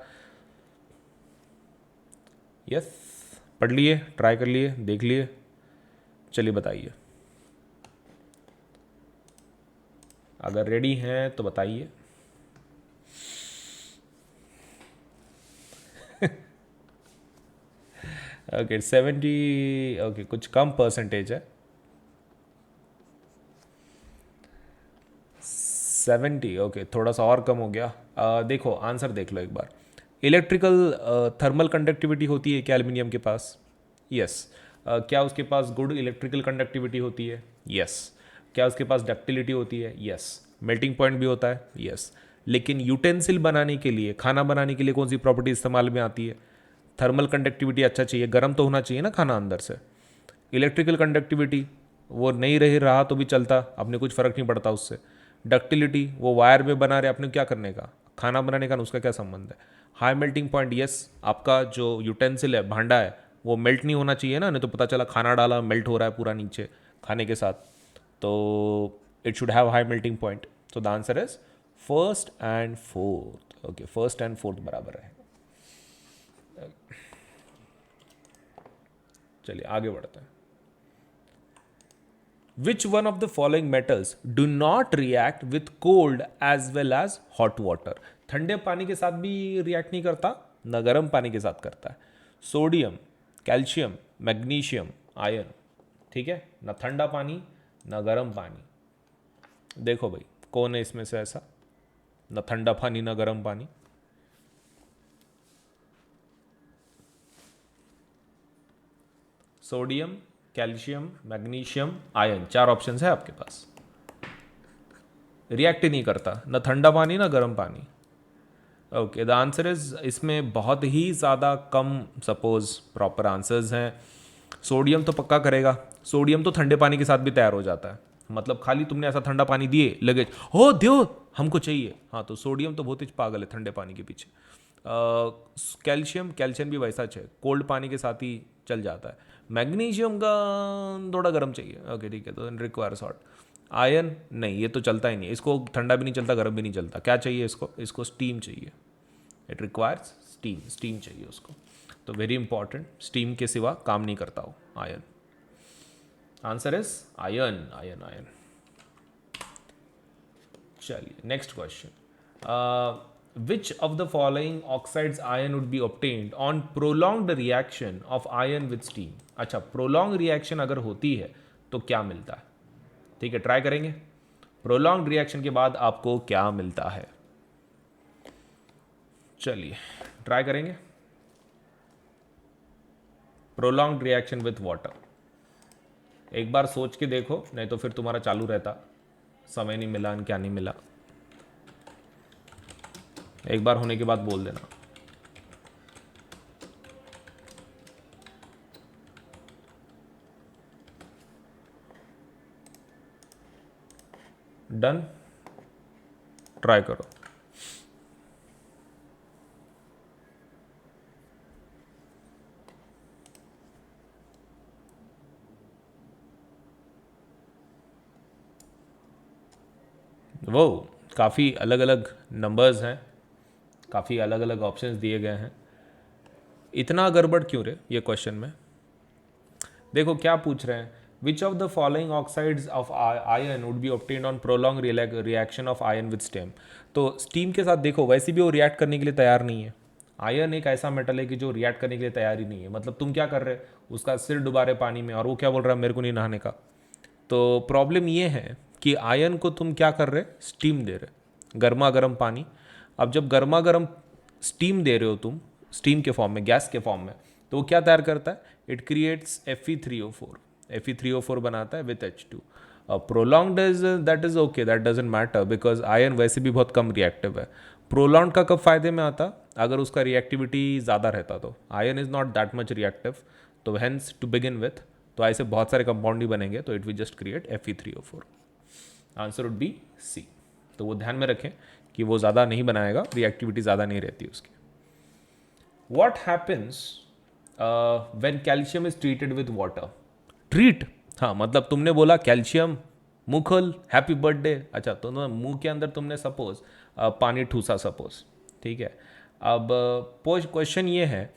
Yes, पढ़ लिए, ट्राई कर लिए, देख लिए, चलिए बताइए। अगर रेडी हैं तो बताइए। ओके 70, ओके कुछ कम परसेंटेज है, 70, ओके थोड़ा सा और कम हो गया। देखो आंसर देख लो एक बार। इलेक्ट्रिकल थर्मल कंडक्टिविटी होती है क्या एल्यूमिनियम के पास? यस। क्या उसके पास गुड इलेक्ट्रिकल कंडक्टिविटी होती है? यस। क्या उसके पास डक्टिलिटी होती है? यस। मेल्टिंग पॉइंट भी होता है? यस। लेकिन यूटेंसिल बनाने के लिए, खाना बनाने के लिए कौन सी प्रॉपर्टी इस्तेमाल में आती है? थर्मल कंडक्टिविटी अच्छा चाहिए, गर्म तो होना चाहिए ना खाना अंदर से। इलेक्ट्रिकल कंडक्टिविटी वो नहीं रहा तो भी चलता, अपने कुछ फ़र्क नहीं पड़ता उससे। डक्टिलिटी वो वायर में बना रहे, अपने क्या करने का, खाना बनाने का, उसका क्या संबंध है। हाई मेल्टिंग पॉइंट, यस, आपका जो यूटेंसिल है, भांडा है, वो मेल्ट नहीं होना चाहिए ना, नहीं तो पता चला खाना डाला मेल्ट हो रहा है पूरा नीचे खाने के साथ, तो it should have high melting point. So the answer is first and fourth. Okay, first and fourth बराबर है। चलिए आगे बढ़ते हैं। Which one of the following metals do not react with cold as well as hot water? ठंडे पानी के साथ भी रिएक्ट नहीं करता, ना गर्म पानी के साथ करता है। सोडियम, कैल्शियम, मैग्नीशियम, आयरन, ठीक है, ना ठंडा पानी ना गर्म पानी। देखो भाई कौन है इसमें से ऐसा, ना ठंडा पानी ना गर्म पानी? Sodium, calcium, magnesium, iron, 4 option है आपके पास। रिएक्ट ही नहीं करता, ना ठंडा पानी ना गर्म पानी। ओके, द आंसर इज, इसमें बहुत ही ज़्यादा कम सपोज प्रॉपर आंसर्स हैं। सोडियम तो पक्का करेगा, सोडियम तो ठंडे पानी के साथ भी तैयार हो जाता है, मतलब खाली तुमने ऐसा ठंडा पानी दिए लगे हो दो हमको चाहिए, हाँ, तो सोडियम तो बहुत ही पागल है ठंडे पानी के पीछे। कैल्शियम, कैल्शियम भी वैसा है, कोल्ड पानी के साथ ही चल जाता है। मैग्नीशियम का थोड़ा गर्म चाहिए, ओके ठीक है, तो रिक्वायर्स हॉट। आयरन नहीं, ये तो चलता ही नहीं, इसको ठंडा भी नहीं चलता गर्म भी नहीं चलता। क्या चाहिए इसको, इसको स्टीम चाहिए, इट रिक्वायर्स स्टीम, स्टीम चाहिए उसको। तो वेरी इंपॉर्टेंट, स्टीम के सिवा काम नहीं करता हो iron. Answer is iron, iron, iron. चलिए next question. which of the following oxides iron would be obtained on prolonged reaction of iron with steam? अच्छा, प्रोलॉन्ग रिएक्शन अगर होती है तो क्या मिलता है? ठीक है, ट्राई करेंगे। प्रोलॉन्ग रिएक्शन के बाद आपको क्या मिलता है? चलिए ट्राई करेंगे। प्रोलॉन्ग रिएक्शन विथ वाटर, एक बार सोच के देखो, नहीं तो फिर तुम्हारा चालू रहता, समय नहीं मिला, क्या नहीं मिला। एक बार होने के बाद बोल देना। डन, ट्राई करो। वो काफ़ी अलग अलग नंबर्स हैं, काफ़ी अलग अलग ऑप्शंस दिए गए हैं। इतना गड़बड़ क्यों रे ये क्वेश्चन में? देखो क्या पूछ रहे हैं, which of the following oxides of ion would be obtained on prolong reaction of ion with steam. तो स्टीम के साथ देखो वैसे भी वो रिएक्ट करने के लिए तैयार नहीं है। आयन एक ऐसा मेटल है कि जो रिएक्ट करने के लिए तैयार ही नहीं है। मतलब तुम क्या कर रहे हो, उसका सिर डुबा रहे पानी में और वो क्या बोल रहा है, मेरे को नहीं नहाने का। तो प्रॉब्लम ये है कि आयन को तुम क्या कर रहे, स्टीम दे रहे, गर्मा गर्म पानी। अब जब गर्मा गर्म स्टीम दे रहे हो तुम, स्टीम के फॉर्म में, गैस के फॉर्म में, तो वो क्या तैयार करता है, इट क्रिएट्स Fe3O4। Fe3O4 बनाता है with H2। Prolonged is that is okay, that doesn't matter because ion वैसे भी बहुत कम रिएक्टिव है। प्रोलॉन्ग का कब फायदे में आता, अगर उसका रिएक्टिविटी ज़्यादा रहता तो। Iron is not that much reactive, तो हेंस टू बिगिन विथ तो ऐसे बहुत सारे कंपाउंड ही बनेंगे, तो it will just create Fe3O4। Answer would be C. तो वो ध्यान में रखें कि वो ज़्यादा नहीं बनाएगा, रिएक्टिविटी ज़्यादा नहीं रहती उसकी। What happens when calcium is treated with water? Treat, हाँ मतलब तुमने बोला कैल्शियम, मुंह खोल, हैप्पी बर्थडे। अच्छा, तो मुंह के अंदर तुमने सपोज पानी ठूसा सपोज, ठीक है। अब क्वेश्चन ये है,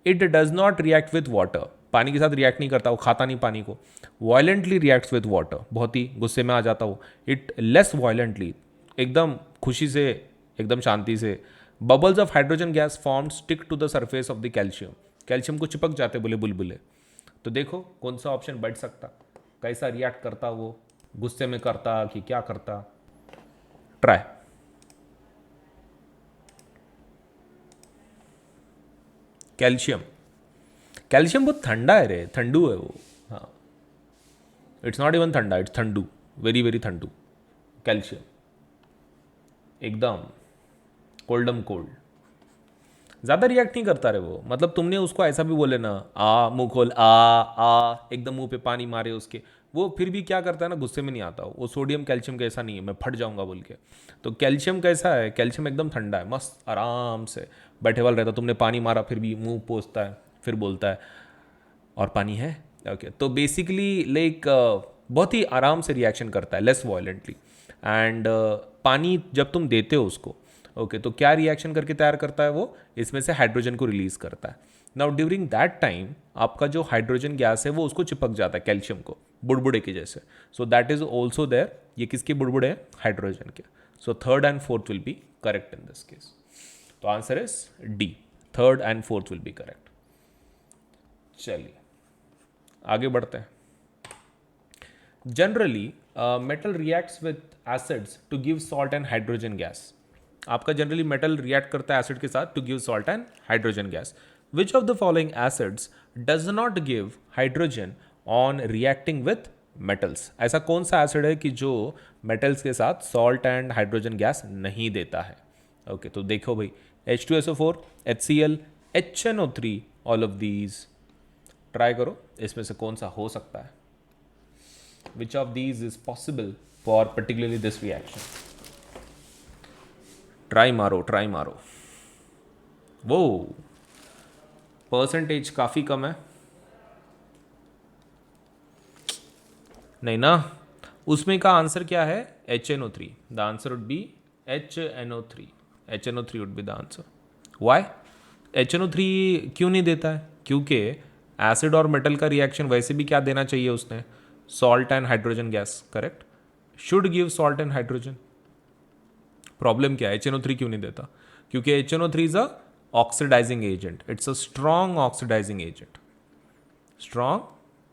it does not react with water, पानी के साथ रिएक्ट नहीं करता, वो खाता नहीं पानी को। वायलेंटली रिएक्ट्स विथ वाटर, बहुत ही गुस्से में आ जाता हो। इट लेस वायलेंटली, एकदम खुशी से, एकदम शांति से। Bubbles of hydrogen gas form stick to the surface of the calcium, calcium को चिपक जाते बोले बुलबुले। तो देखो कौन सा ऑप्शन बैठ सकता, कैसा रिएक्ट करता वो, गुस्से में करता कि क्या करता। ट्राई। कैल्शियम, कैल्शियम बहुत ठंडा है रे, ठंडू है वो। हाँ, इट्स नॉट इवन ठंडा, इट्स ठंडू, वेरी वेरी ठंडू। कैल्शियम एकदम कोल्डम कोल्ड, ज़्यादा रिएक्ट नहीं करता रे वो। मतलब तुमने उसको ऐसा भी बोले ना, आ मुंह खोल, आ एकदम मुंह पे पानी मारे उसके, वो फिर भी क्या करता है ना, गुस्से में नहीं आता वो। सोडियम कैल्शियम कैसा नहीं है, मैं फट जाऊंगा बोल के। तो कैल्शियम कैसा है, कैल्शियम एकदम ठंडा है, मस्त आराम से बैठे वाला रहता। तुमने पानी मारा फिर भी मुंह पोंछता है, फिर बोलता है और पानी है। ओके, तो बेसिकली लाइक बहुत ही आराम से रिएक्शन करता है, लेस वायलेंटली। एंड पानी जब तुम देते हो उसको, ओके, तो क्या रिएक्शन करके तैयार करता है वो, इसमें से हाइड्रोजन को रिलीज करता है। नाउ ड्यूरिंग दैट टाइम आपका जो हाइड्रोजन गैस है वो उसको चिपक जाता है कैल्शियम को, बुड़बुड़े के जैसे। So that is also there, ये किसके बुड़बुड़े हैं, हाइड्रोजन के। So third and fourth will be correct in this case. तो answer is D, third and fourth will be correct. चलिए आगे बढ़ते हैं। Generally metal reacts with acids to give salt and hydrogen gas. आपका generally metal react करता है acid के साथ to give salt and hydrogen gas. Which of the following acids does not give hydrogen on reacting with metals? ऐसा कौन सा acid है कि जो मेटल्स के साथ सॉल्ट एंड हाइड्रोजन गैस नहीं देता है? ओके, तो देखो भाई, H2SO4, HCl, HNO3, all of these. Try करो इसमें से कौन सा हो सकता है। Which of these is possible for particularly this reaction? Try मारो, ट्राई मारो। वो परसेंटेज काफ़ी कम है, नहीं ना। उसमें का आंसर क्या है, HNO3। The answer would be HNO3। HNO3 would be the answer. Why HNO3 क्यों नहीं देता है? क्योंकि एसिड और मेटल का रिएक्शन वैसे भी क्या देना चाहिए उसने, salt and hydrogen gas, correct, should give salt and hydrogen. Problem क्या है, HNO3 क्यों नहीं देता? क्योंकि HNO3 is a oxidising agent, it's a strong oxidising agent. Strong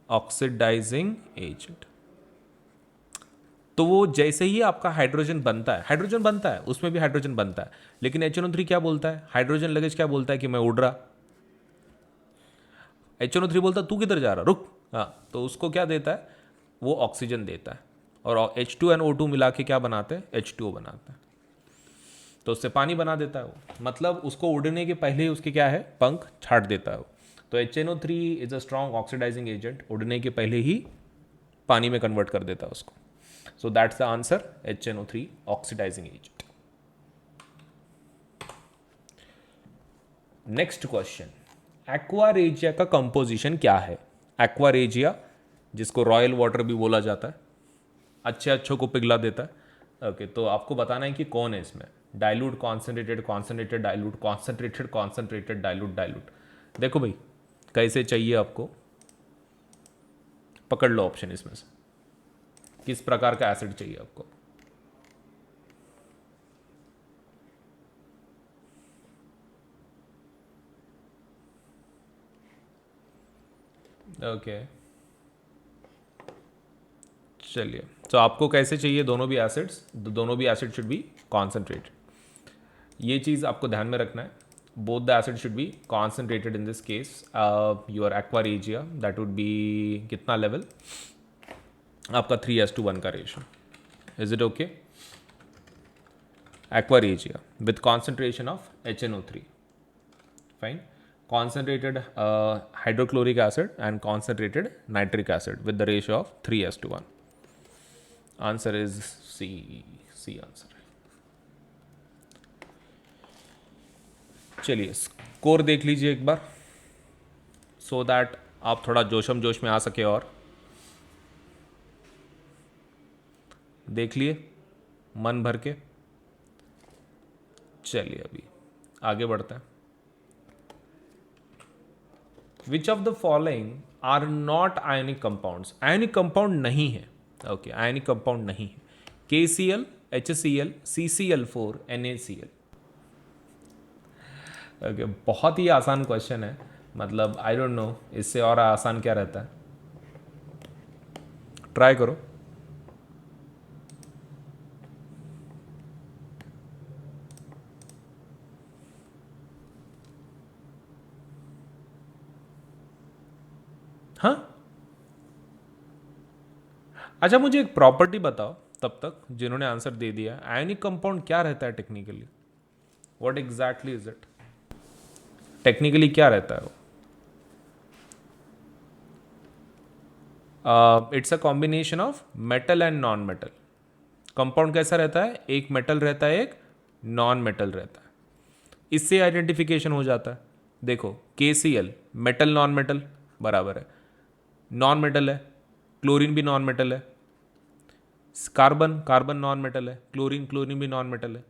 oxidising agent. तो वो जैसे ही आपका हाइड्रोजन बनता है उसमें भी हाइड्रोजन बनता है, लेकिन HNO3 क्या बोलता है, हाइड्रोजन लगेज क्या बोलता है कि मैं उड़ रहा, HNO3 बोलता है तू किधर जा रहा, रुक। हाँ, तो उसको क्या देता है, वो ऑक्सीजन देता है, और H2 एंड O2 मिला के क्या बनाते हैं, H2O बनाते हैं, तो उससे पानी बना देता है वो। मतलब उसको उड़ने के पहले ही उसके क्या है, पंख छाट देता है वो। तो HNO3 is a strong oxidising agent, उड़ने के पहले ही पानी में कन्वर्ट कर देता है उसको। So that's the answer, HNO3 oxidising agent. Next question, aqua regia का कंपोजिशन क्या है। एक्वारेजिया, जिसको रॉयल वाटर भी बोला जाता है, अच्छे अच्छों को पिघला देता है। ओके, तो आपको बताना है कि कौन है इसमें, dilute, concentrated, concentrated dilute, concentrated concentrated dilute dilute. देखो भाई कैसे चाहिए आपको, पकड़ लो ऑप्शन इसमें से, किस प्रकार का एसिड चाहिए आपको। ओके चलिए, तो आपको कैसे चाहिए, दोनों भी एसिड्स, दोनों भी एसिड शुड बी कॉन्सेंट्रेटेड। ये चीज़ आपको ध्यान में रखना है, both the acid should be concentrated in this case. Your aqua regia that would B कितना लेवल आपका, 3:1 का ratio. Is it okay, aquaregia with concentration of HNO3, fine, concentrated hydrochloric acid and concentrated nitric acid with the ratio of 3:1. Answer is C answer. चलिए score देख लीजिए एक बार, so that आप थोड़ा जोशम जोश में आ सके, और देख लिए मन भर के। चलिए अभी आगे बढ़ते हैं। Which of the following are not ionic compounds, ionic compound नहीं है। ओके, आयनिक कंपाउंड नहीं है, KCl, HCl, CCl4, NaCl। Okay, बहुत ही आसान क्वेश्चन है, मतलब आई डोंट नो इससे और आसान क्या रहता है, ट्राई करो। हाँ, अच्छा मुझे एक प्रॉपर्टी बताओ तब तक, जिन्होंने आंसर दे दिया, आयनिक कंपाउंड क्या रहता है technically, what exactly is it, technically क्या रहता है वो। It's a combination of metal and non metal. Compound कैसा रहता है, एक मेटल रहता है, एक नॉन मेटल रहता है, इससे आइडेंटिफिकेशन हो जाता है। देखो KCl मेटल नॉन मेटल बराबर है, नॉन मेटल है, क्लोरीन भी नॉन मेटल है, कार्बन कार्बन नॉन मेटल है, क्लोरीन क्लोरीन भी नॉन मेटल है,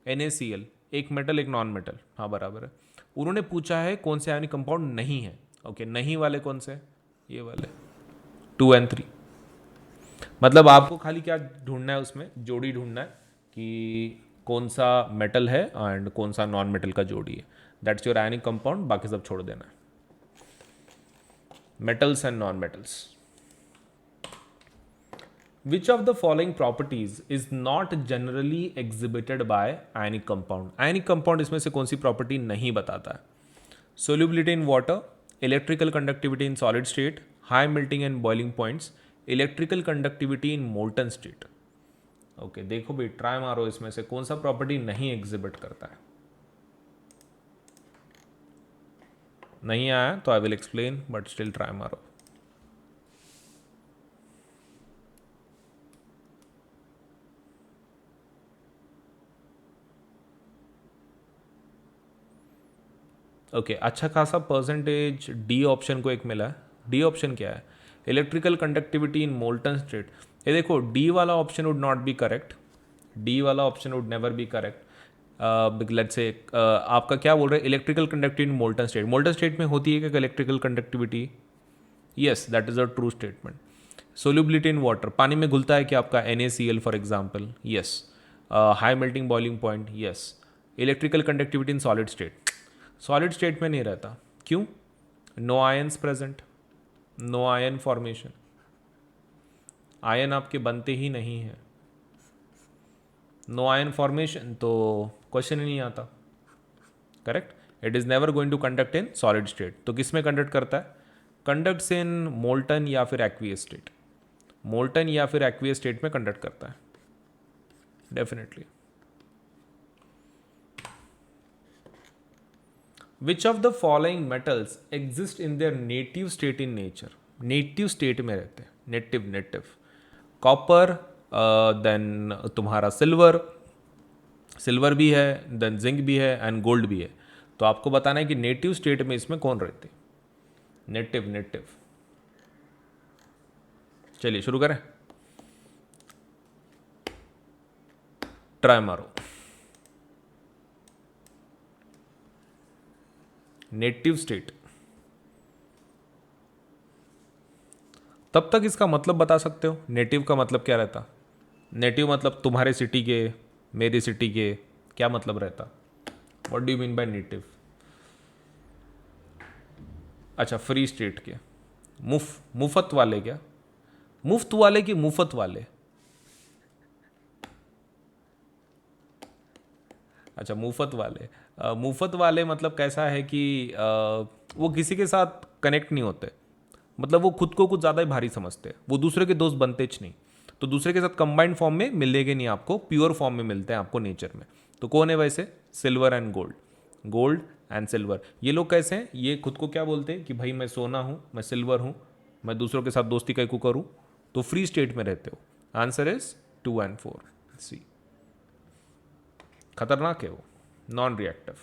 NaCl एक मेटल एक नॉन मेटल, हाँ बराबर है। उन्होंने पूछा है कौन से आयनिक कंपाउंड नहीं है। ओके, नहीं वाले कौन से, ये वाले 2 and 3। मतलब आपको खाली क्या ढूंढना है, उसमें जोड़ी ढूंढना है कि कौन सा मेटल है एंड कौन सा नॉन मेटल का जोड़ी है, दैट्स योर आयनिक कंपाउंड, बाकी सब छोड़ देना है, metals and non metals. Which of the following properties is not generally exhibited by ionic compound? Ionic compound इसमें से कौन सी प्रॉपर्टी नहीं बताता है, solubility in water, electrical conductivity in solid state, high melting and boiling points, electrical conductivity in molten state। Okay देखो भाई, try मारो इसमें से कौन सा प्रॉपर्टी नहीं एग्जिबिट करता है। नहीं आया तो I will explain, but still try मारो। ओके, अच्छा खासा परसेंटेज डी ऑप्शन को एक मिला है। डी ऑप्शन क्या है, electrical conductivity in molten state. ये देखो डी वाला option would not be correct, D वाला option would never be correct. Let's say आपका क्या बोल रहे हैं, electrical conductivity in molten state, molten state में होती है क्या electrical conductivity, yes that is a true statement. Solubility in water, पानी में घुलता है क्या आपका NaCl for example, yes. High melting boiling point, yes. Electrical conductivity in solid state, solid state में नहीं रहता, क्यों, no ions present, no ion formation, ion आपके बनते ही नहीं हैं। नो आयन फॉर्मेशन तो क्वेश्चन ही नहीं आता। Correct, it is never going to conduct in solid state. तो किस में कंडक्ट करता है? कंडक्ट्स इन मोल्टन या फिर एक्वियस स्टेट। मोल्टन या फिर एक्वियस स्टेट में कंडक्ट करता है definitely. Which of the following metals exist in their native state in nature? Native state में रहते हैं, नेटिव नेटिव। कॉपर, देन तुम्हारा सिल्वर, सिल्वर भी है, देन जिंक भी है एंड गोल्ड भी है। तो आपको बताना है कि नेटिव स्टेट में इसमें कौन रहते हैं। Native native. चलिए शुरू करें, ट्राई मारो। नेटिव स्टेट, तब तक इसका मतलब बता सकते हो। नेटिव का मतलब क्या रहता? नेटिव मतलब तुम्हारे सिटी के, मेरी सिटी के, क्या मतलब रहता? What do you mean by native? अच्छा, फ्री स्टेट के, मुफ्त वाले क्या? मुफ्त वाले कि मुफ्त वाले? अच्छा, मुफ्त वाले। मुफ्त वाले मतलब कैसा है कि वो किसी के साथ कनेक्ट नहीं होते, मतलब वो खुद को कुछ ज़्यादा ही भारी समझते हैं, वो दूसरे के दोस्त बनते च नहीं। तो दूसरे के साथ कंबाइंड फॉर्म में मिलेंगे नहीं आपको, प्योर फॉर्म में मिलते हैं आपको नेचर में। तो कौन है वैसे? Silver and gold, gold and silver. ये लोग कैसे हैं? ये खुद को क्या बोलते हैं कि भाई मैं सोना हूँ, मैं सिल्वर हूँ, मैं दूसरों के साथ दोस्ती कैसे करूँ? तो फ्री स्टेट में रहते हो। आंसर इज 2 and 4 सी। खतरनाक है वो, नॉन रिएक्टिव।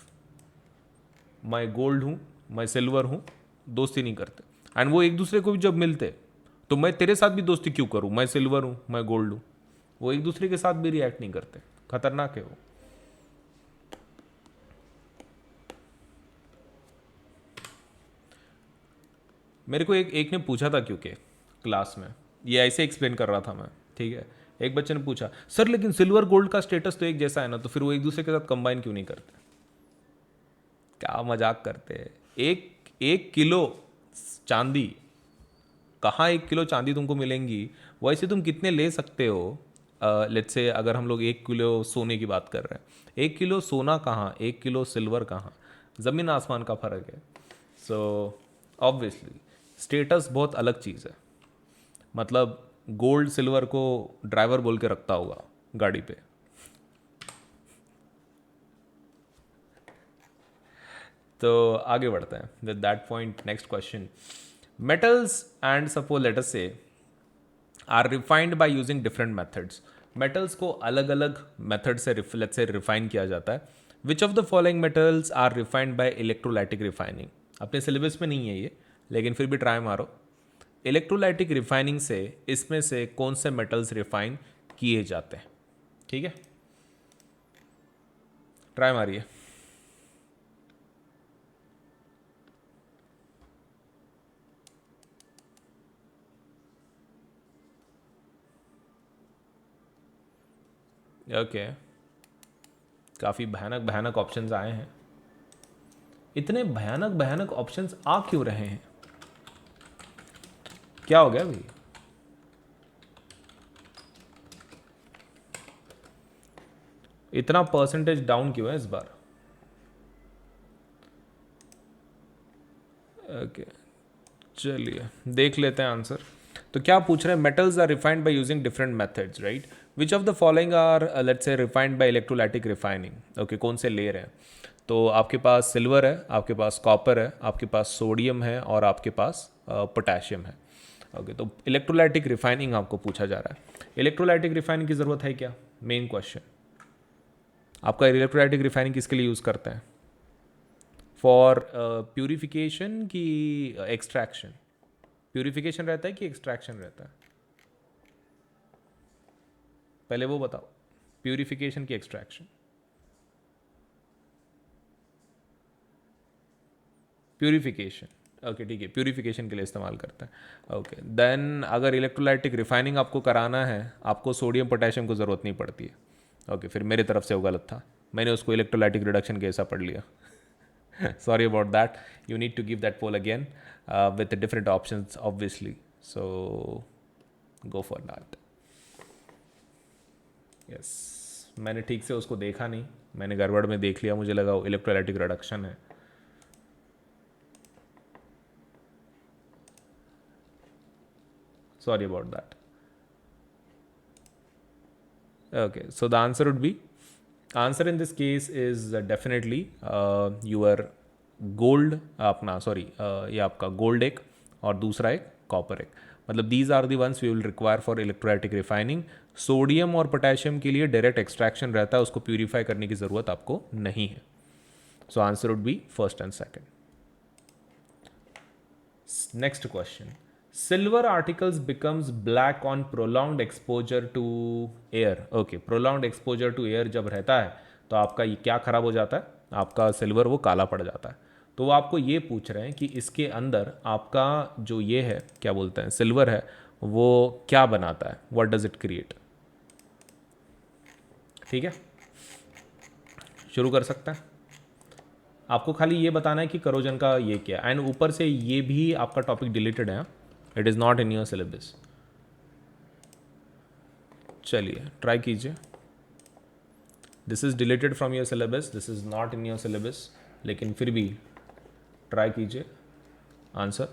मैं गोल्ड हूँ, मैं सिल्वर हूँ, दोस्ती नहीं करते। एंड वो एक दूसरे को भी जब मिलते, तो मैं तेरे साथ भी दोस्ती क्यों करूँ, मैं सिल्वर हूँ, मैं गोल्ड हूँ, वो एक दूसरे के साथ भी रिएक्ट नहीं करते। खतरनाक है वो। मेरे को एक ने पूछा था, क्योंकि क्लास में ये ऐसे एक्सप्लेन कर रहा था मैं, ठीक है। एक बच्चे ने पूछा, सर लेकिन सिल्वर गोल्ड का स्टेटस तो एक जैसा है ना, तो फिर वो एक दूसरे के साथ कंबाइन क्यों नहीं करते? क्या मजाक करते हैं। एक एक किलो चांदी, कहाँ 1 किलो चांदी तुमको मिलेंगी? वैसे तुम कितने ले सकते हो? लेट्स से अगर हम लोग 1 किलो सोने की बात कर रहे हैं, 1 किलो सोना कहाँ, 1 किलो सिल्वर कहाँ? ज़मीन आसमान का फ़र्क है। सो ऑब्वियसली स्टेटस बहुत अलग चीज़ है। मतलब गोल्ड सिल्वर को ड्राइवर बोल के रखता होगा गाड़ी पे। तो आगे बढ़ते हैं with that point. Next question, metals and suppose let us say are refined by using different methods. Metals को अलग अलग मेथड से लेट्स से रिफाइन किया जाता है। Which of the following metals are refined by electrolytic refining? अपने syllabus में नहीं है ये, लेकिन फिर भी ट्राई मारो। इलेक्ट्रोलाइटिक रिफाइनिंग से इसमें से कौन से मेटल्स रिफाइन किए जाते हैं? ठीक है, ट्राई मारिए। ओके, काफ़ी भयानक भयानक ऑप्शंस आए हैं। इतने भयानक भयानक ऑप्शंस आ क्यों रहे हैं? क्या हो गया भाई? इतना परसेंटेज डाउन क्यों है इस बार? ओके, चलिए देख लेते हैं आंसर। तो क्या पूछ रहे हैं? Metals are refined by using different methods, right? Which of the following are let's say refined by electrolytic refining? Okay, कौन से ले रहे हैं? तो आपके पास सिल्वर है, आपके पास कॉपर है, आपके पास सोडियम है और आपके पास पोटेशियम है। ओके, तो इलेक्ट्रोलाइटिक रिफाइनिंग आपको पूछा जा रहा है। इलेक्ट्रोलाइटिक रिफाइनिंग की ज़रूरत है क्या? Main question. आपका इलेक्ट्रोलाइटिक रिफाइनिंग किसके लिए यूज़ करता है? फॉर प्यूरिफिकेशन की एक्सट्रैक्शन? प्यूरिफिकेशन रहता है कि एक्सट्रैक्शन रहता है? पहले वो बताओ, प्यूरिफिकेशन की एक्सट्रैक्शन? प्यूरिफिकेशन। ओके ठीक है, प्यूरिफिकेशन के लिए इस्तेमाल करते हैं। ओके देन अगर इलेक्ट्रोलाइटिक रिफाइनिंग आपको कराना है, आपको सोडियम पोटेशियम को ज़रूरत नहीं पड़ती है। ओके, फिर मेरी तरफ से वो गलत था, मैंने उसको इलेक्ट्रोलाइटिक रिडक्शन के ऐसा पढ़ लिया। Sorry about that. You need to give that poll again with the different options, obviously. So go for that. Yes. मैंने ठीक से उसको देखा नहीं, मैंने गड़बड़ में देख लिया, मुझे लगा वो इलेक्ट्रोलाइटिक रिडक्शन है. Sorry about that. Okay, so the answer would be, answer in this case is definitely your gold अपना सॉरी ये आपका गोल्ड एक और दूसरा एक कॉपर एक. मतलब these are the ones we will require for electrolytic refining. Sodium और पोटेशियम के लिए डायरेक्ट एक्सट्रैक्शन रहता है, उसको प्यूरिफाई करने की ज़रूरत आपको नहीं है. So answer would be first and second. Next question. Silver articles becomes black on prolonged exposure to air. Okay, prolonged exposure to air जब रहता है तो आपका ये क्या खराब हो जाता है, आपका सिल्वर वो काला पड़ जाता है. तो वो आपको ये पूछ रहे हैं कि इसके अंदर आपका जो ये है क्या बोलते हैं सिल्वर है वो क्या बनाता है, व्हाट डज इट क्रिएट. ठीक है, शुरू कर सकता है. आपको खाली ये बताना है कि करोजन का ये क्या है, एंड ऊपर से ये भी आपका टॉपिक डिलीटेड है, it is not in your syllabus. चलिए ट्राई कीजिए. This is deleted from your syllabus, this is not in your syllabus, लेकिन फिर भी ट्राई कीजिए answer.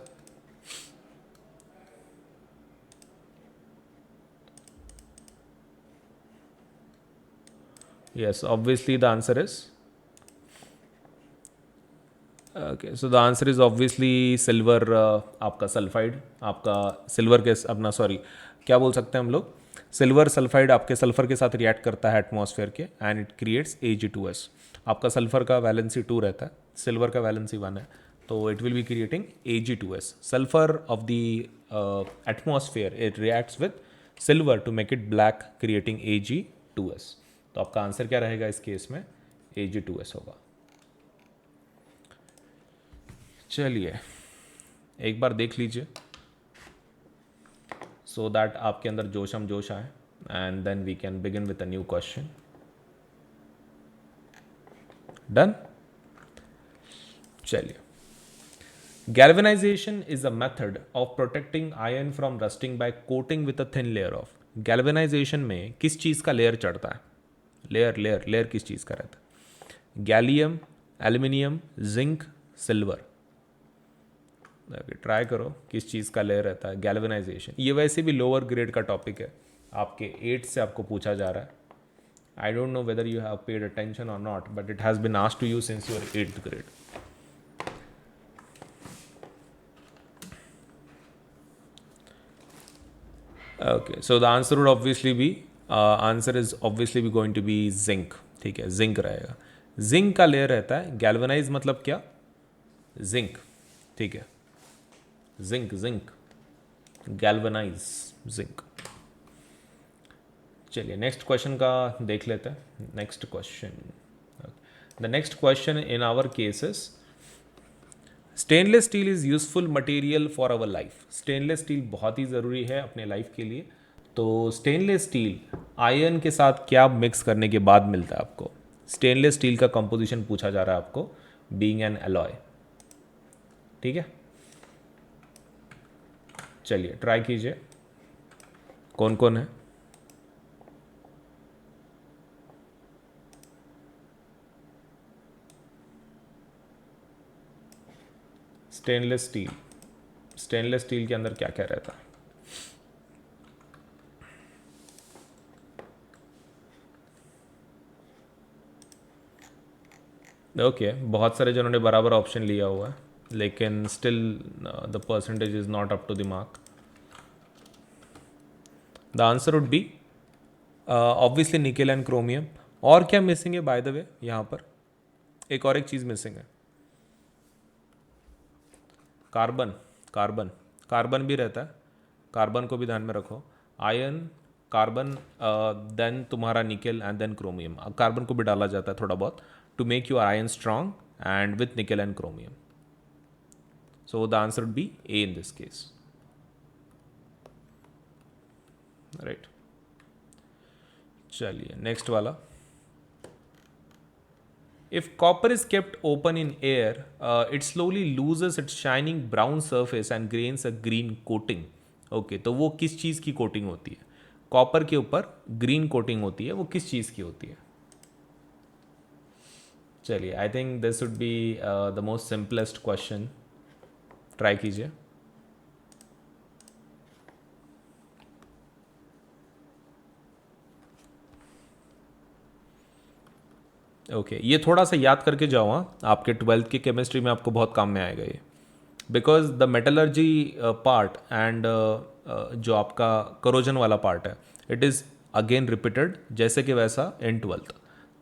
Yes, obviously the answer is okay. So the answer is obviously silver. आपका sulphide, आपका silver के अपना सॉरी क्या बोल सकते हैं हम लोग, सिल्वर सल्फाइड आपके सल्फर के साथ रिएक्ट करता है एटमॉस्फेयर के, एंड इट क्रिएट्स Ag2S. आपका सल्फर का वैलेंसी 2 रहता है, सिल्वर का वैलेंसी 1 है, तो it will be creating Ag2S. Sulphur of the atmosphere it reacts with silver to make it black, creating Ag2S. तो आपका आंसर क्या रहेगा इस केस में, Ag2S होगा. चलिए एक बार देख लीजिए सो दैट आपके अंदर जोशम जोश आए, and then we can begin with a new question. Done. चलिए, galvanization is a method of protecting iron from rusting by coating with a thin layer of. गैल्वेनाइजेशन में किस चीज़ का लेयर चढ़ता है, लेयर लेयर लेयर किस चीज़ का रहता है, gallium, aluminium, zinc, silver. Try करो किस चीज़ का लेयर रहता है गैल्वेनाइजेशन. ये वैसे भी लोअर ग्रेड का टॉपिक है, आपके 8 से आपको पूछा जा रहा है. I don't know whether you have paid attention और not, but it has been asked to you since your 8th grade. Okay, so the answer would obviously be, answer is obviously be going to be zinc. ठीक है, zinc रहेगा. Zinc का layer रहता है. Galvanise मतलब क्या, zinc. ठीक है, जिंक जिंक गैल्वेनाइज जिंक. चलिए नेक्स्ट क्वेश्चन का देख लेते हैं. Next question, the next question in our cases, stainless steel is useful material for our life. Stainless steel बहुत ही ज़रूरी है अपने लाइफ के लिए. तो स्टेनलेस स्टील आयरन के साथ क्या मिक्स करने के बाद मिलता है आपको. स्टेनलेस स्टील का कंपोजिशन पूछा जा रहा है आपको, बीइंग एन अलॉय. ठीक है, चलिए ट्राई कीजिए. कौन कौन है, स्टेनलेस स्टील, स्टेनलेस स्टील के अंदर क्या क्या रहता है. ओके, बहुत सारे जनों ने बराबर ऑप्शन लिया हुआ है, लेकिन still the percentage is not up to the mark. The answer would be obviously nickel and chromium. और क्या मिसिंग है बाय द वे, यहाँ पर एक और एक चीज़ मिसिंग है, कार्बन. कार्बन, कार्बन भी रहता है, कार्बन को भी ध्यान में रखो. आयरन, कार्बन, देन तुम्हारा nickel and then chromium. Carbon को भी डाला जाता है थोड़ा बहुत to make your iron strong and with nickel and chromium. So the answer would be A in this case. Right. चलिए नेक्स्ट वाला, If copper is kept open in air, it slowly loses its shining brown surface and gains a green coating. Okay तो वो किस चीज़ की coating होती है? Copper के ऊपर ग्रीन कोटिंग होती है, वो किस चीज़ की होती है? चलिए, I think this would be the most simplest question. Try कीजिए. ओके ये थोड़ा सा याद करके जाओ. हाँ, आपके 12th की केमिस्ट्री में आपको बहुत काम में आएगा ये. Because the metallurgy part and जो आपका करोजन वाला पार्ट है, इट इज़ अगेन रिपीटेड जैसे कि वैसा इन 12th.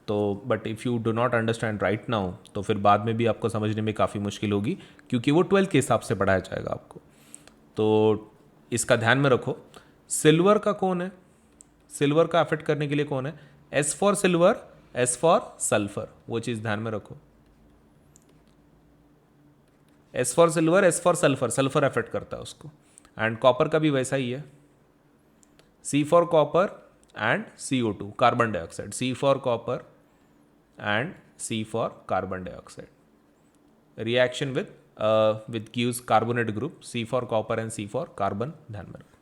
तो but if you do not understand right now, तो फिर बाद में भी आपको समझने में काफ़ी मुश्किल होगी, क्योंकि वो 12th के हिसाब से पढ़ाया जाएगा आपको. तो इसका ध्यान में रखो. सिल्वर का कौन है? सिल्वर का अफेक्ट करने के लिए कौन है? S for silver, S for sulphur. वो चीज़ ध्यान में रखो. S for silver, S for sulphur, sulphur affect करता है उसको. एंड कॉपर का भी वैसा ही है. C for copper and CO2, carbon dioxide. C for copper and C for carbon dioxide. Reaction with gives carbonate group. C for copper and C for carbon. ध्यान में रखो.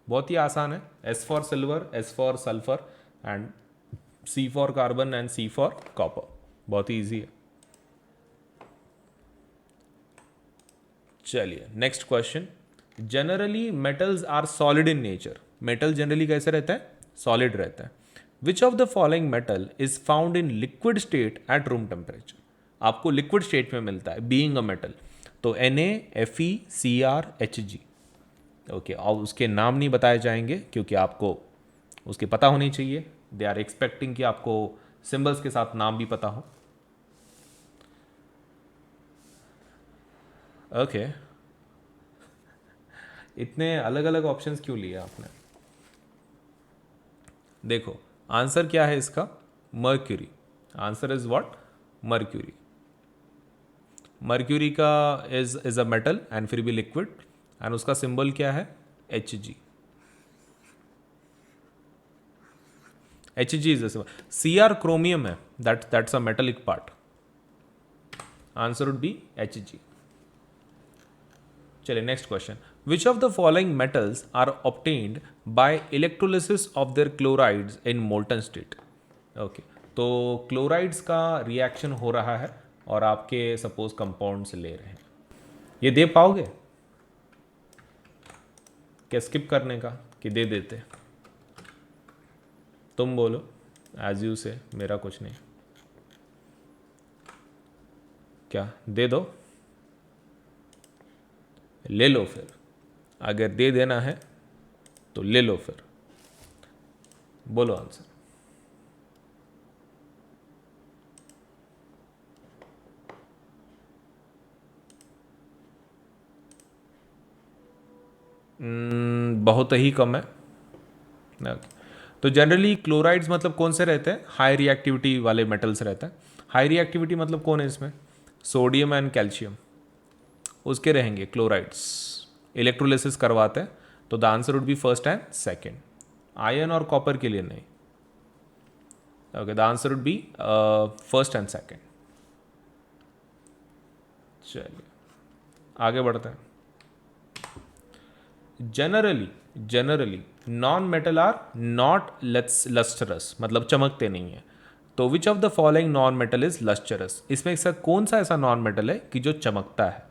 बहुत ही आसान है. S for silver, S for sulfur and C for carbon and C for copper. बहुत ही easy है. चलिए next question. Generally metals are solid in nature. Metal generally कैसे रहता है? सॉलिड रहता है. Which of the following metal is found in liquid state at room temperature. आपको liquid state में मिलता है बीइंग अ मेटल. तो Na, Fe, Cr, Hg. Okay, और उसके नाम नहीं बताए जाएंगे क्योंकि आपको उसके पता होनी चाहिए. दे आर एक्सपेक्टिंग कि आपको सिंबल्स के साथ नाम भी पता हो. ओके इतने अलग अलग ऑप्शंस क्यों लिए आपने? देखो आंसर क्या है इसका? Mercury. Answer is what? Mercury. Mercury का इज अ मेटल एंड फिर भी लिक्विड, एंड उसका सिंबल क्या है? Hg. Hg is the symbol. Cr chromium है, that's a metallic part. Answer would be Hg. चलिए next question. Which of the following metals are obtained by electrolysis of their chlorides in molten state. Okay तो chlorides का reaction हो रहा है और आपके suppose compounds ले रहे हैं. ये दे पाओगे क्या स्किप करने का कि दे देते? तुम बोलो. एज यू से, मेरा कुछ नहीं. क्या दे दो? ले लो फिर. अगर दे देना है तो ले लो फिर. बोलो आंसर. बहुत ही कम है. Okay. तो जनरली क्लोराइड्स मतलब कौन से रहते हैं? हाई रिएक्टिविटी वाले मेटल्स रहते हैं. हाई रिएक्टिविटी मतलब कौन है इसमें? सोडियम एंड कैल्शियम, उसके रहेंगे क्लोराइड्स. इलेक्ट्रोलिसिस करवाते हैं, तो the answer would be first and second. Iron और कॉपर के लिए नहीं. Okay the answer would be first and second. चलिए आगे बढ़ते हैं. Generally non metal are not lustrous, मतलब चमकते नहीं है. तो which of the following non metal is lustrous. इसमें से कौन सा ऐसा नॉन मेटल है कि जो चमकता है?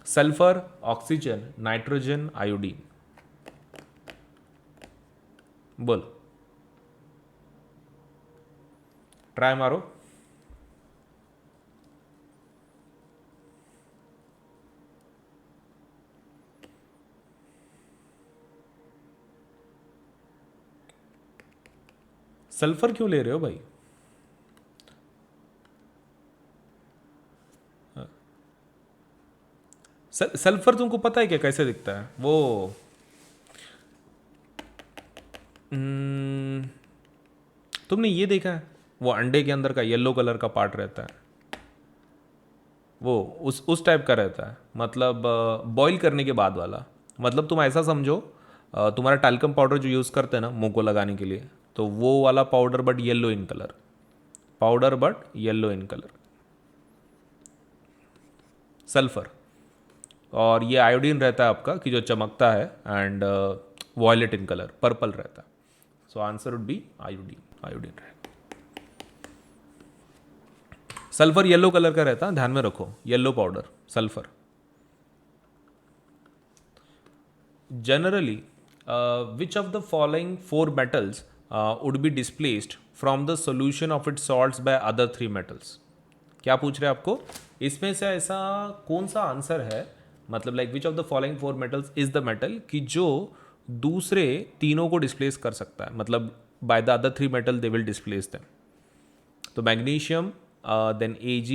Sulphur, oxygen, nitrogen, iodine. बोलो, ट्राई मारो. सल्फर क्यों ले रहे हो भाई? सल्फर तुमको पता है क्या कैसे दिखता है? वो तुमने ये देखा है, वो अंडे के अंदर का येलो कलर का पार्ट रहता है, वो उस टाइप का रहता है. मतलब बॉईल करने के बाद वाला. मतलब तुम ऐसा समझो, तुम्हारा टैल्कम पाउडर जो यूज़ करते हैं ना मुंह को लगाने के लिए, तो वो वाला powder but yellow in colour, powder but yellow in colour, sulphur. और ये आयोडीन रहता है आपका कि जो चमकता है, and violet in colour, purple रहता है। So answer would be iodine, iodine रहेगा। सल्फर येलो कलर का रहता है, ध्यान में रखो, yellow powder sulphur. Generally which of the following 4 metals would be displaced from the solution of its salts by other 3 metals? क्या पूछ रहे हैं आपको, इसमें से ऐसा कौन सा आंसर है, मतलब like which of the following 4 metals is the metal कि जो दूसरे तीनों को डिस्प्लेस कर सकता है, मतलब by the other 3 metal they will displace them. तो मैग्नीशियम, देन Ag,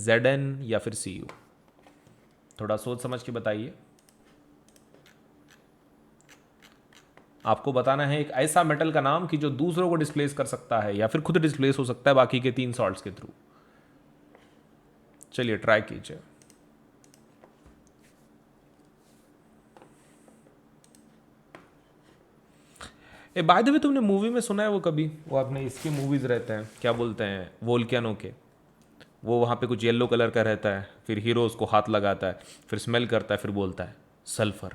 Zn या फिर Cu। थोड़ा सोच समझ के बताइए। आपको बताना है एक ऐसा मेटल का नाम कि जो दूसरों को डिस्प्लेस कर सकता है या फिर खुद डिस्प्लेस हो सकता है बाकी के 3 सॉल्ट्स के थ्रू। चलिए ट्राई कीजिए। ए बाय द वे, तुमने मूवी में सुना है वो कभी, वो आपने इसके मूवीज रहते हैं, क्या बोलते हैं, वोल्केनो के, वो वहां पे कुछ येलो कलर का रहता है, फिर हीरो उसको हाथ लगाता है, फिर स्मेल करता है, फिर बोलता है सल्फर,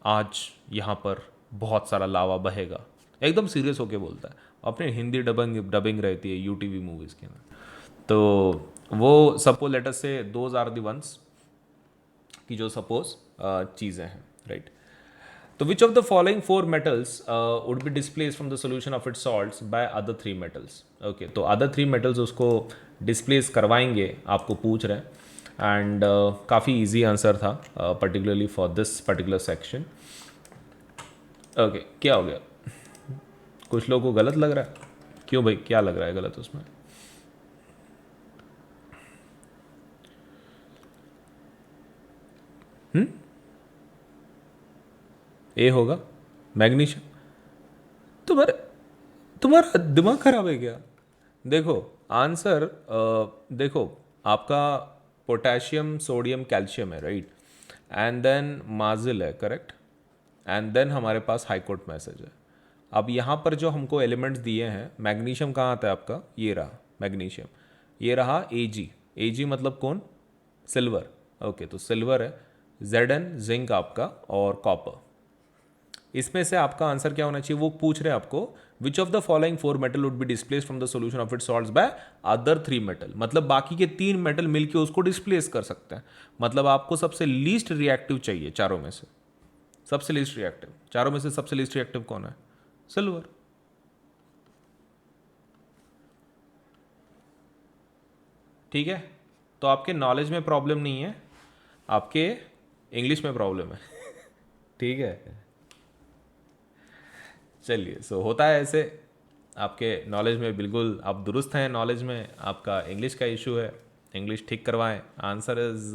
आज यहाँ पर बहुत सारा लावा बहेगा, एकदम सीरियस होके बोलता है। अपने हिंदी डबिंग रहती है यूटीवी मूवीज़ के अंदर। तो वो सपोज लेटर से दोज आर दी वंस कि जो सपोज चीज़ें हैं, राइट। तो which of the following 4 metals would be displace from the solution of its salts by other 3 metals? Okay, तो अदर 3 metals उसको डिस्प्लेस करवाएंगे, आपको पूछ रहे हैं। एंड काफ़ी इजी आंसर था, particularly for this particular section. Okay, क्या हो गया, कुछ लोगों को गलत लग रहा है, क्यों भाई, क्या लग रहा है गलत उसमें? ए होगा मैग्नीशियम। तुम्हारा दिमाग खराब है क्या? देखो आंसर, देखो आपका पोटेशियम, सोडियम, कैल्शियम है, राइट, एंड देन माजिल है, करेक्ट, एंड देन हमारे पास हाईकोर्ट मैसेज है। अब यहाँ पर जो हमको एलिमेंट्स दिए हैं, मैग्नीशियम कहाँ आता है आपका, ये रहा मैग्नीशियम, ये रहा Ag, Ag मतलब कौन, सिल्वर। ओके, तो सिल्वर है, Zn जिंक आपका, और कॉपर। इसमें से आपका आंसर क्या होना चाहिए, वो पूछ रहे हैं आपको, विच of the following 4 metal would be displace from the solution of its salts by other 3 metal? मतलब बाकी के 3 मेटल मिलके उसको डिस्प्लेस कर सकते हैं। मतलब आपको सबसे लीस्ट रिएक्टिव चाहिए चारों में से, सबसे लीस्ट रिएक्टिव, चारों में से सबसे लीस्ट रिएक्टिव कौन है, सिल्वर। ठीक है, तो आपके नॉलेज में प्रॉब्लम नहीं है, आपके इंग्लिश में प्रॉब्लम है। ठीक है, चलिए, सो होता है ऐसे, आपके नॉलेज में बिल्कुल आप दुरुस्त हैं, नॉलेज में आपका इंग्लिश का इशू है, इंग्लिश ठीक करवाएं। Answer is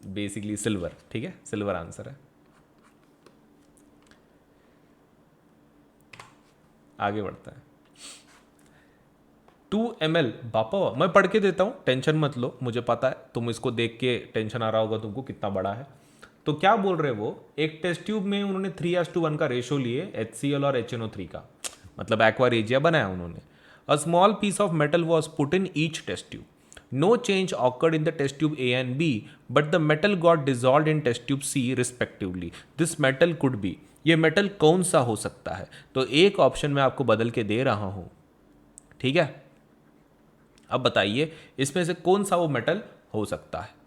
basically silver. ठीक है, सिल्वर आंसर है। आगे बढ़ता है। 2 ml, बापा मैं पढ़ के देता हूँ, टेंशन मत लो, मुझे पता है तुम इसको देख के टेंशन आ रहा होगा तुमको कितना बड़ा है। तो क्या बोल रहे वो, एक टेस्ट ट्यूब में उन्होंने 3:1 का रेशो लिए HCl और HNO3 का, मतलब एक्वा रेजिया बनाया उन्होंने। A small piece of metal was put in each test tube. No change occurred in the test tube A and B, but the metal got dissolve in test tube C respectively. This metal could be, ये metal कौन सा हो सकता है? तो एक option मैं आपको बदल के दे रहा हूं, ठीक है। अब बताइए इसमें से कौन सा वो मेटल हो सकता है?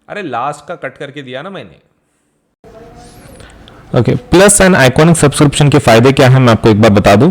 अरे लास्ट का कट करके दिया ना मैंने। Okay, plus and iconic subscription के फायदे क्या हैं मैं आपको एक बार बता दूं।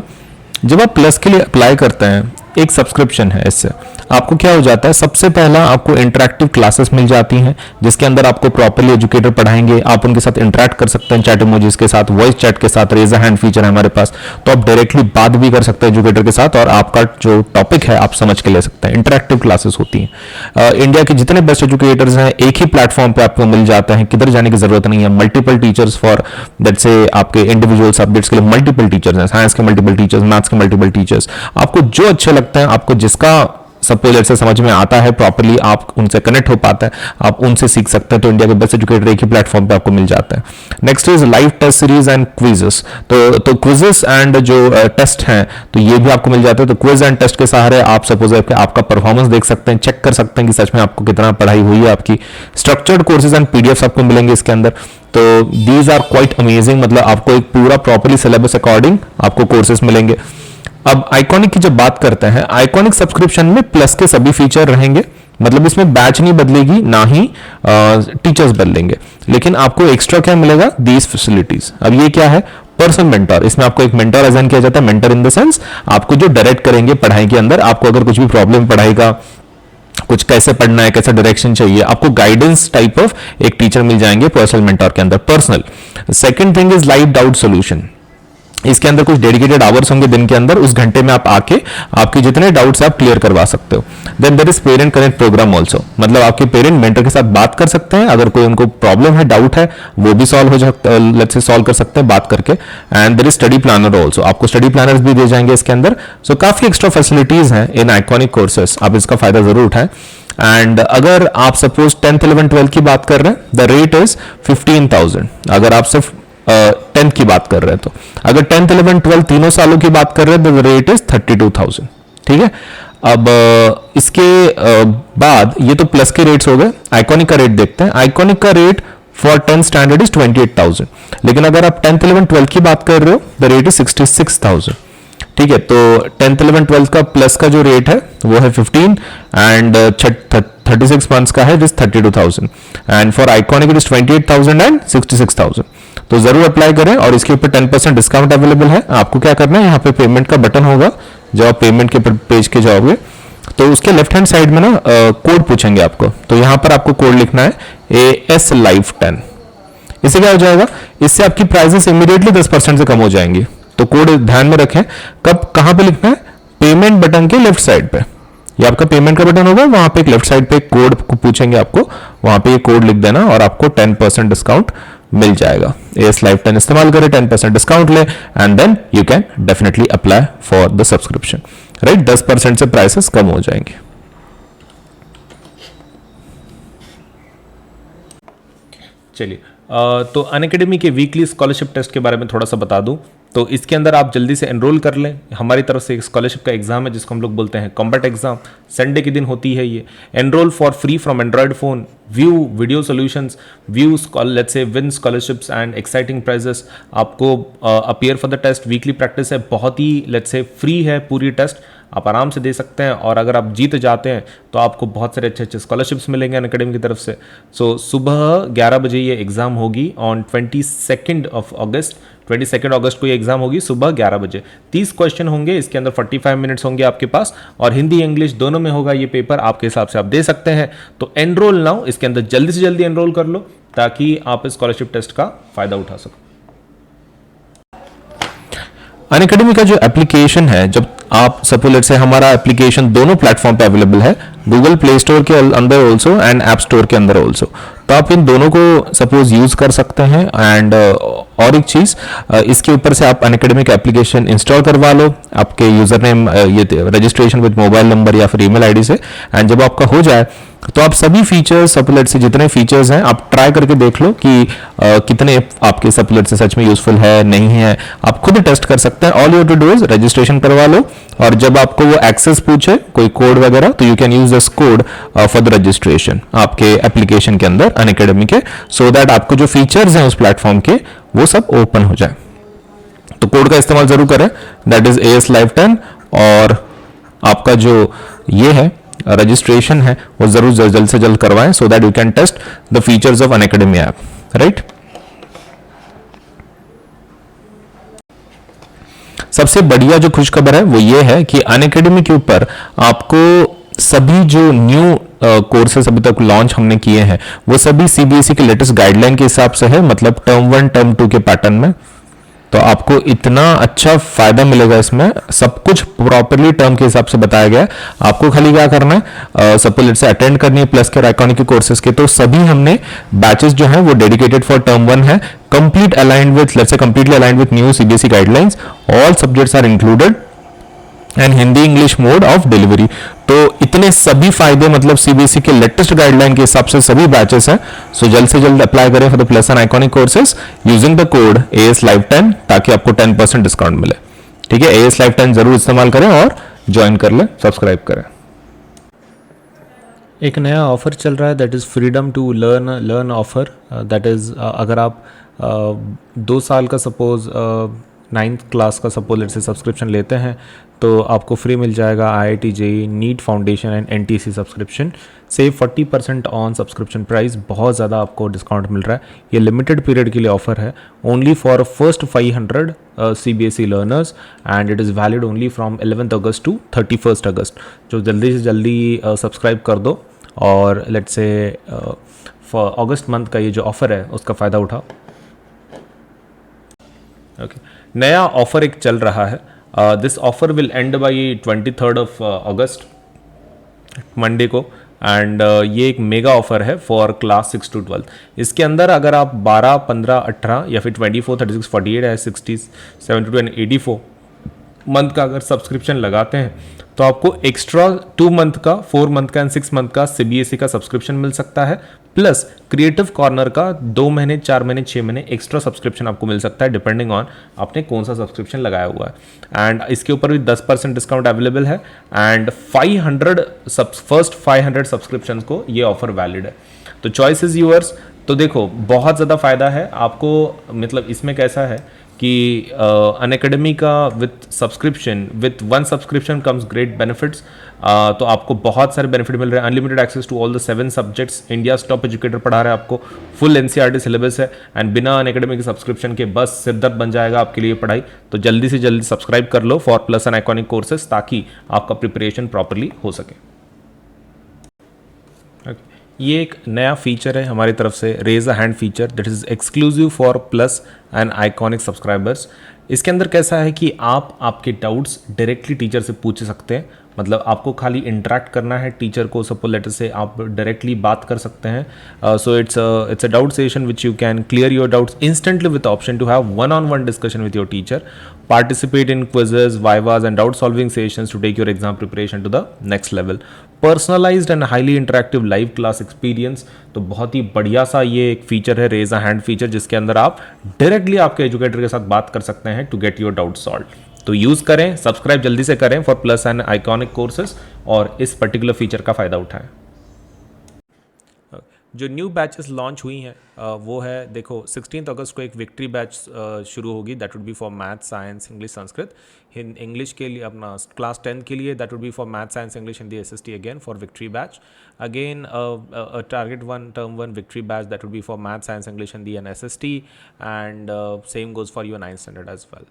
जब आप प्लस के लिए अप्लाई करते हैं, एक सब्सक्रिप्शन है, इससे आपको क्या हो जाता है, सबसे पहला आपको इंटरेक्टिव क्लासेस मिल जाती हैं जिसके अंदर आपको प्रॉपर्ली एजुकेटर पढ़ाएंगे, आप उनके साथ इंटरेक्ट कर सकते हैं, चैट इमोजीज के साथ, वॉइस चैट के साथ, रेज हैंड फीचर है हमारे पास, तो आप डायरेक्टली बात भी कर सकते हैं एजुकेटर के साथ और आपका जो टॉपिक है आप समझ के ले सकते हैं। इंटरेक्टिव क्लासेस होती हैं। इंडिया के जितने बेस्ट एजुकेटर्स हैं एक ही प्लेटफॉर्म पे आपको मिल जाते हैं, किधर जाने की जरूरत नहीं है। मल्टीपल टीचर्स फॉर दैट से आपके इंडिविजुअल सब्जेक्ट्स के लिए मल्टीपल टीचर्स हैं, साइंस के मल्टीपल टीचर्स, मैथ्स के मल्टीपल टीचर्स, आपको जो अच्छे लगते हैं, आपको जिसका सपोज से समझ में आता है प्रॉपरली, आप उनसे कनेक्ट हो पाता है, आप उनसे सीख सकते हैं, तो इंडिया के बेस्ट एजुकेटर एक ही प्लेटफॉर्म पे आपको मिल जाता है। Next is live test series and quizzes. तो क्विजेस एंड जो टेस्ट हैं तो ये भी आपको मिल जाते हैं। तो क्विज एंड टेस्ट के सहारे आप सपोज आपका परफॉर्मेंस देख सकते हैं, चेक कर सकते हैं कि सच में आपको कितना पढ़ाई हुई है आपकी। स्ट्रक्चर्ड कोर्सेज एंड पीडीएफ आपको मिलेंगे इसके अंदर। तो दीज आर क्वाइट अमेजिंग, मतलब आपको एक पूरा प्रॉपरली सिलेबस अकॉर्डिंग आपको कोर्सेज मिलेंगे। अब आइकॉनिक की जब बात करते हैं, आइकॉनिक सब्सक्रिप्शन में प्लस के सभी फीचर रहेंगे, मतलब इसमें बैच नहीं बदलेगी, ना ही टीचर्स बदलेंगे, लेकिन आपको एक्स्ट्रा क्या मिलेगा, दीज फैसिलिटीज। अब ये क्या है, पर्सनल मेंटर। इसमें आपको एक मेंटर असाइन किया जाता है, मेंटर इन द सेंस आपको जो डायरेक्ट करेंगे पढ़ाई के अंदर। आपको अगर कुछ भी प्रॉब्लम पढ़ाई का, कुछ कैसे पढ़ना है, कैसा डायरेक्शन चाहिए, आपको गाइडेंस टाइप ऑफ एक टीचर मिल जाएंगे पर्सनल मेंटर के अंदर, personal. Second thing is live doubt solution. इसके अंदर कुछ डेडिकेटेड आवर्स होंगे दिन के अंदर, उस घंटे में आप आके आपके जितने डाउट्स आप क्लियर करवा सकते हो। Then there is parent connect program also, मतलब आपके पेरेंट मेंटर के साथ बात कर सकते हैं, अगर कोई उनको प्रॉब्लम है, डाउट है, वो भी सॉल्व हो सकता है, लेट्स से सॉल्व कर सकते हैं बात करके। And there is study planner also, आपको स्टडी प्लानर्स भी दिए जाएंगे इसके अंदर। सो काफी एक्स्ट्रा फैसिलिटीज हैं इन आइकॉनिक कोर्सेस, आप इसका फायदा जरूर उठाएं। एंड अगर आप सपोज 10th 11th 12th की बात कर रहे हैं, द रेट इज 15,000। अगर आप सिर्फ 10th की बात कर रहे हैं तो, अगर 10th 11th 12th तीनों सालों की बात कर रहे हैं तो द रेट इज 32,000। ठीक है। अब इसके बाद ये तो प्लस के रेट्स हो गए। आइकॉनिक का रेट देखते हैं। आइकॉनिक का rate for 10th standard is 28,000, लेकिन अगर आप 10th 11th 12th की बात कर रहे हो द रेट इज 66,000। ठीक है। तो 10th 11th 12th का प्लस का जो रेट है वो है 15 एंड 36 मंथ्स का है जिस 32,000 and for iconic it is 28,000 and 66,000। तो जरूर अप्लाई करें और इसके ऊपर 10% डिस्काउंट अवेलेबल है। आपको क्या करना है, यहाँ पे पेमेंट का बटन होगा, जब आप पेमेंट के पेज के जाओगे तो उसके लेफ्ट हैंड साइड में ना कोड पूछेंगे आपको, तो यहाँ पर आपको कोड लिखना है AS Live 10। इससे क्या हो जाएगा, इससे आपकी प्राइसेस इमीडिएटली 10% से कम हो जाएंगी। तो कोड ध्यान में रखें, कब कहां पे लिखना है, पेमेंट बटन के लेफ्ट साइड पे, ये आपका पेमेंट का बटन होगा, वहां पे एक लेफ्ट साइड पे कोड पूछेंगे आपको, वहां पे ये कोड लिख देना और आपको 10% डिस्काउंट मिल जाएगा। AS Live 10 इस्तेमाल करें, 10% डिस्काउंट ले and then you can definitely apply for the subscription. Right, 10% से प्राइसेस कम हो जाएंगे। चलिए, तो अनअकैडमी के वीकली स्कॉलरशिप टेस्ट के बारे में थोड़ा सा बता दूं। तो इसके अंदर आप जल्दी से एनरोल कर लें। हमारी तरफ से एक स्कॉलरशिप का एग्जाम है जिसको हम लोग बोलते हैं कॉम्बैट एग्जाम। संडे के दिन होती है ये। Enroll for free from Android phone, view video solutions, view let's say win scholarships and exciting prizes. आपको appear for the test, weekly practice है, बहुत ही लेट्स से फ्री है पूरी टेस्ट, आप आराम से दे सकते हैं। और अगर आप जीत जाते हैं तो आपको बहुत सारे अच्छे अच्छे स्कॉलरशिप्स मिलेंगे अनअकैडमी की तरफ से। सो सुबह 11 बजे ये एग्ज़ाम होगी ऑन 22 अगस्त को ये एग्ज़ाम होगी सुबह 11 बजे। 30 क्वेश्चन होंगे, इसके अंदर 45 मिनट्स होंगे आपके पास, और हिंदी इंग्लिश दोनों में होगा ये पेपर। आपके हिसाब से आप दे सकते हैं। तो एनरोल नाउ, इसके अंदर जल्दी से जल्दी एनरोल कर लो ताकि आप इस स्कॉलरशिप टेस्ट का फायदा उठा सको। अनअकैडमी का जो एप्लीकेशन है, जब आप सपोज से हमारा एप्लीकेशन दोनों प्लेटफॉर्म पे अवेलेबल है, गूगल प्ले स्टोर के अंदर ऑल्सो एंड ऐप स्टोर के अंदर ऑल्सो, तो आप इन दोनों को सपोज यूज कर सकते हैं। एंड और एक चीज, इसके ऊपर से आप अनअकैडमी का एप्लीकेशन इंस्टॉल करवा लो आपके यूजर नेम, ये रजिस्ट्रेशन विद मोबाइल नंबर या फिर ईमेल आईडी से। एंड जब आपका हो जाए तो आप सभी फीचर्स, सपोलेट से जितने फीचर्स हैं आप ट्राई करके देख लो कि कितने आपके सपोलेट से सच में यूजफुल है नहीं है, आप खुद टेस्ट कर सकते हैं। All you to do is registration करवा लो, और जब आपको वो एक्सेस पूछे कोई कोड वगैरह, तो you can use this code for the registration आपके एप्लीकेशन के अंदर अनअकैडमी के, सो दैट आपको जो फीचर्स हैं उस प्लेटफॉर्म के वो सब ओपन हो जाए। तो कोड का इस्तेमाल जरूर करें, दैट इज AS Live 10, और आपका जो ये है रजिस्ट्रेशन है वो जरूर जल्द से जल्द करवाएं, so that you can test the features of Unacademy app. Right, सबसे बढ़िया जो खुशखबर है वो ये है कि अनअकैडमी के ऊपर आपको सभी जो न्यू कोर्सेस अभी तक लॉन्च हमने किए हैं वो सभी CBSE के लेटेस्ट गाइडलाइन के हिसाब से है, मतलब टर्म 1 टर्म 2 के पैटर्न में। तो आपको इतना अच्छा फायदा मिलेगा इसमें, सब कुछ प्रॉपरली टर्म के हिसाब से बताया गया है। आपको खाली क्या करना है, सपोज से अटेंड करनी है प्लस के और आइकॉनिक के कोर्सेज के, तो सभी हमने बैचेस जो हैं वो डेडिकेटेड फॉर टर्म 1 है, completely aligned with new CBSE guidelines, all subjects are included and Hindi English mode of delivery. तो इतने सभी फायदे मतलब सीबीएसई के लेटेस्ट गाइडलाइन के हिसाब से सभी बैचेस हैं। सो जल्द से जल्द अप्लाई करें for the plus and iconic courses using the code AS Live 10 ताकि आपको 10% डिस्काउंट मिले। ठीक है, AS Live 10 जरूर इस्तेमाल करें और ज्वाइन कर लें, सब्सक्राइब करें। एक नया ऑफ़र चल रहा है that is freedom to learn offer. That is अगर आप 2 साल का सपोज़ 9th क्लास का सपोज लेट से सब्सक्रिप्शन लेते हैं तो आपको फ्री मिल जाएगा IIT JEE NEET foundation and NTC subscription. Save 40% on subscription price, बहुत ज़्यादा आपको डिस्काउंट मिल रहा है। ये लिमिटेड पीरियड के लिए ऑफर है, only for first 500 CBSE learners and it is valid only from 11th August to 31st August. जो जल्दी से जल्दी सब्सक्राइब कर दो और let's say for August month का ये जो ऑफ़र है उसका फ़ायदा उठाओ। ओके, नया ऑफ़र एक चल रहा है। This offer will and by 23rd of August, Monday को। एंड ये एक मेगा ऑफर है फॉर क्लास 6 to 12। इसके अंदर अगर आप 12, 15, 18 या फिर 24, 36, 48 या 60, 72 एंड 84 मंथ का अगर सब्सक्रिप्शन लगाते हैं तो आपको एक्स्ट्रा 2 मंथ का, 4 मंथ का एंड 6 मंथ का CBSE का सब्सक्रिप्शन मिल सकता है, प्लस क्रिएटिव कॉर्नर का 2 महीने, 4 महीने, 6 महीने एक्स्ट्रा सब्सक्रिप्शन आपको मिल सकता है डिपेंडिंग ऑन आपने कौन सा सब्सक्रिप्शन लगाया हुआ है। एंड इसके ऊपर भी 10% डिस्काउंट अवेलेबल है एंड 500 फर्स्ट 500 सब्सक्रिप्शन को ये ऑफर वैलिड है। तो चॉइस इज यूअर्स। तो देखो बहुत ज़्यादा फायदा है आपको, मतलब इसमें कैसा है कि अनअकैडमी का with subscription, with 1 subscription comes great benefits. तो आपको बहुत सारे बेनिफिट मिल रहे हैं। Unlimited access to all the 7 subjects, India top educator पढ़ा रहा है आपको, फुल NCERT सिलेबस है एंड बिना अनअकैडमी के सब्सक्रिप्शन के बस सिरदर्द बन जाएगा आपके लिए पढ़ाई। तो जल्दी से जल्दी सब्सक्राइब कर लो for plus and iconic courses ताकि आपका प्रिपरेशन प्रॉपरली हो सके। ये एक नया फीचर है हमारी तरफ से, raise a hand feature that is exclusive for plus and iconic subscribers. इसके अंदर कैसा है कि आप आपके डाउट्स डायरेक्टली टीचर से पूछ सकते हैं। मतलब आपको खाली इंटरेक्ट करना है टीचर को, सपोज लेटर से आप डायरेक्टली बात कर सकते हैं। So it's a doubt session which you can clear your doubts instantly with option to have one-on-one discussion with your teacher, participate in quizzes, vivas and doubt solving sessions to take your exam preparation to the next level, personalized and highly interactive live class experience। तो बहुत ही बढ़िया सा ये एक feature है, raise a hand feature, जिसके अंदर आप डायरेक्टली आपके एजुकेटर के साथ बात कर सकते हैं to get your doubt solve. तो यूज करें, सब्सक्राइब जल्दी से करें for plus and iconic courses और इस पर्टिकुलर फीचर का फायदा उठाएं। जो न्यू बैचेस लॉन्च हुई हैं वो है, देखो 16 अगस्त को एक विक्ट्री बैच शुरू होगी, that would be for math, science, English, Sanskrit. English के लिए अपना क्लास 10 के लिए that would be for math, science, English, Hindi, SST again for victory batch. Again target 1 term 1 victory batch that would be for math, science, English, Hindi and SST, and same goes for your 9th standard as well.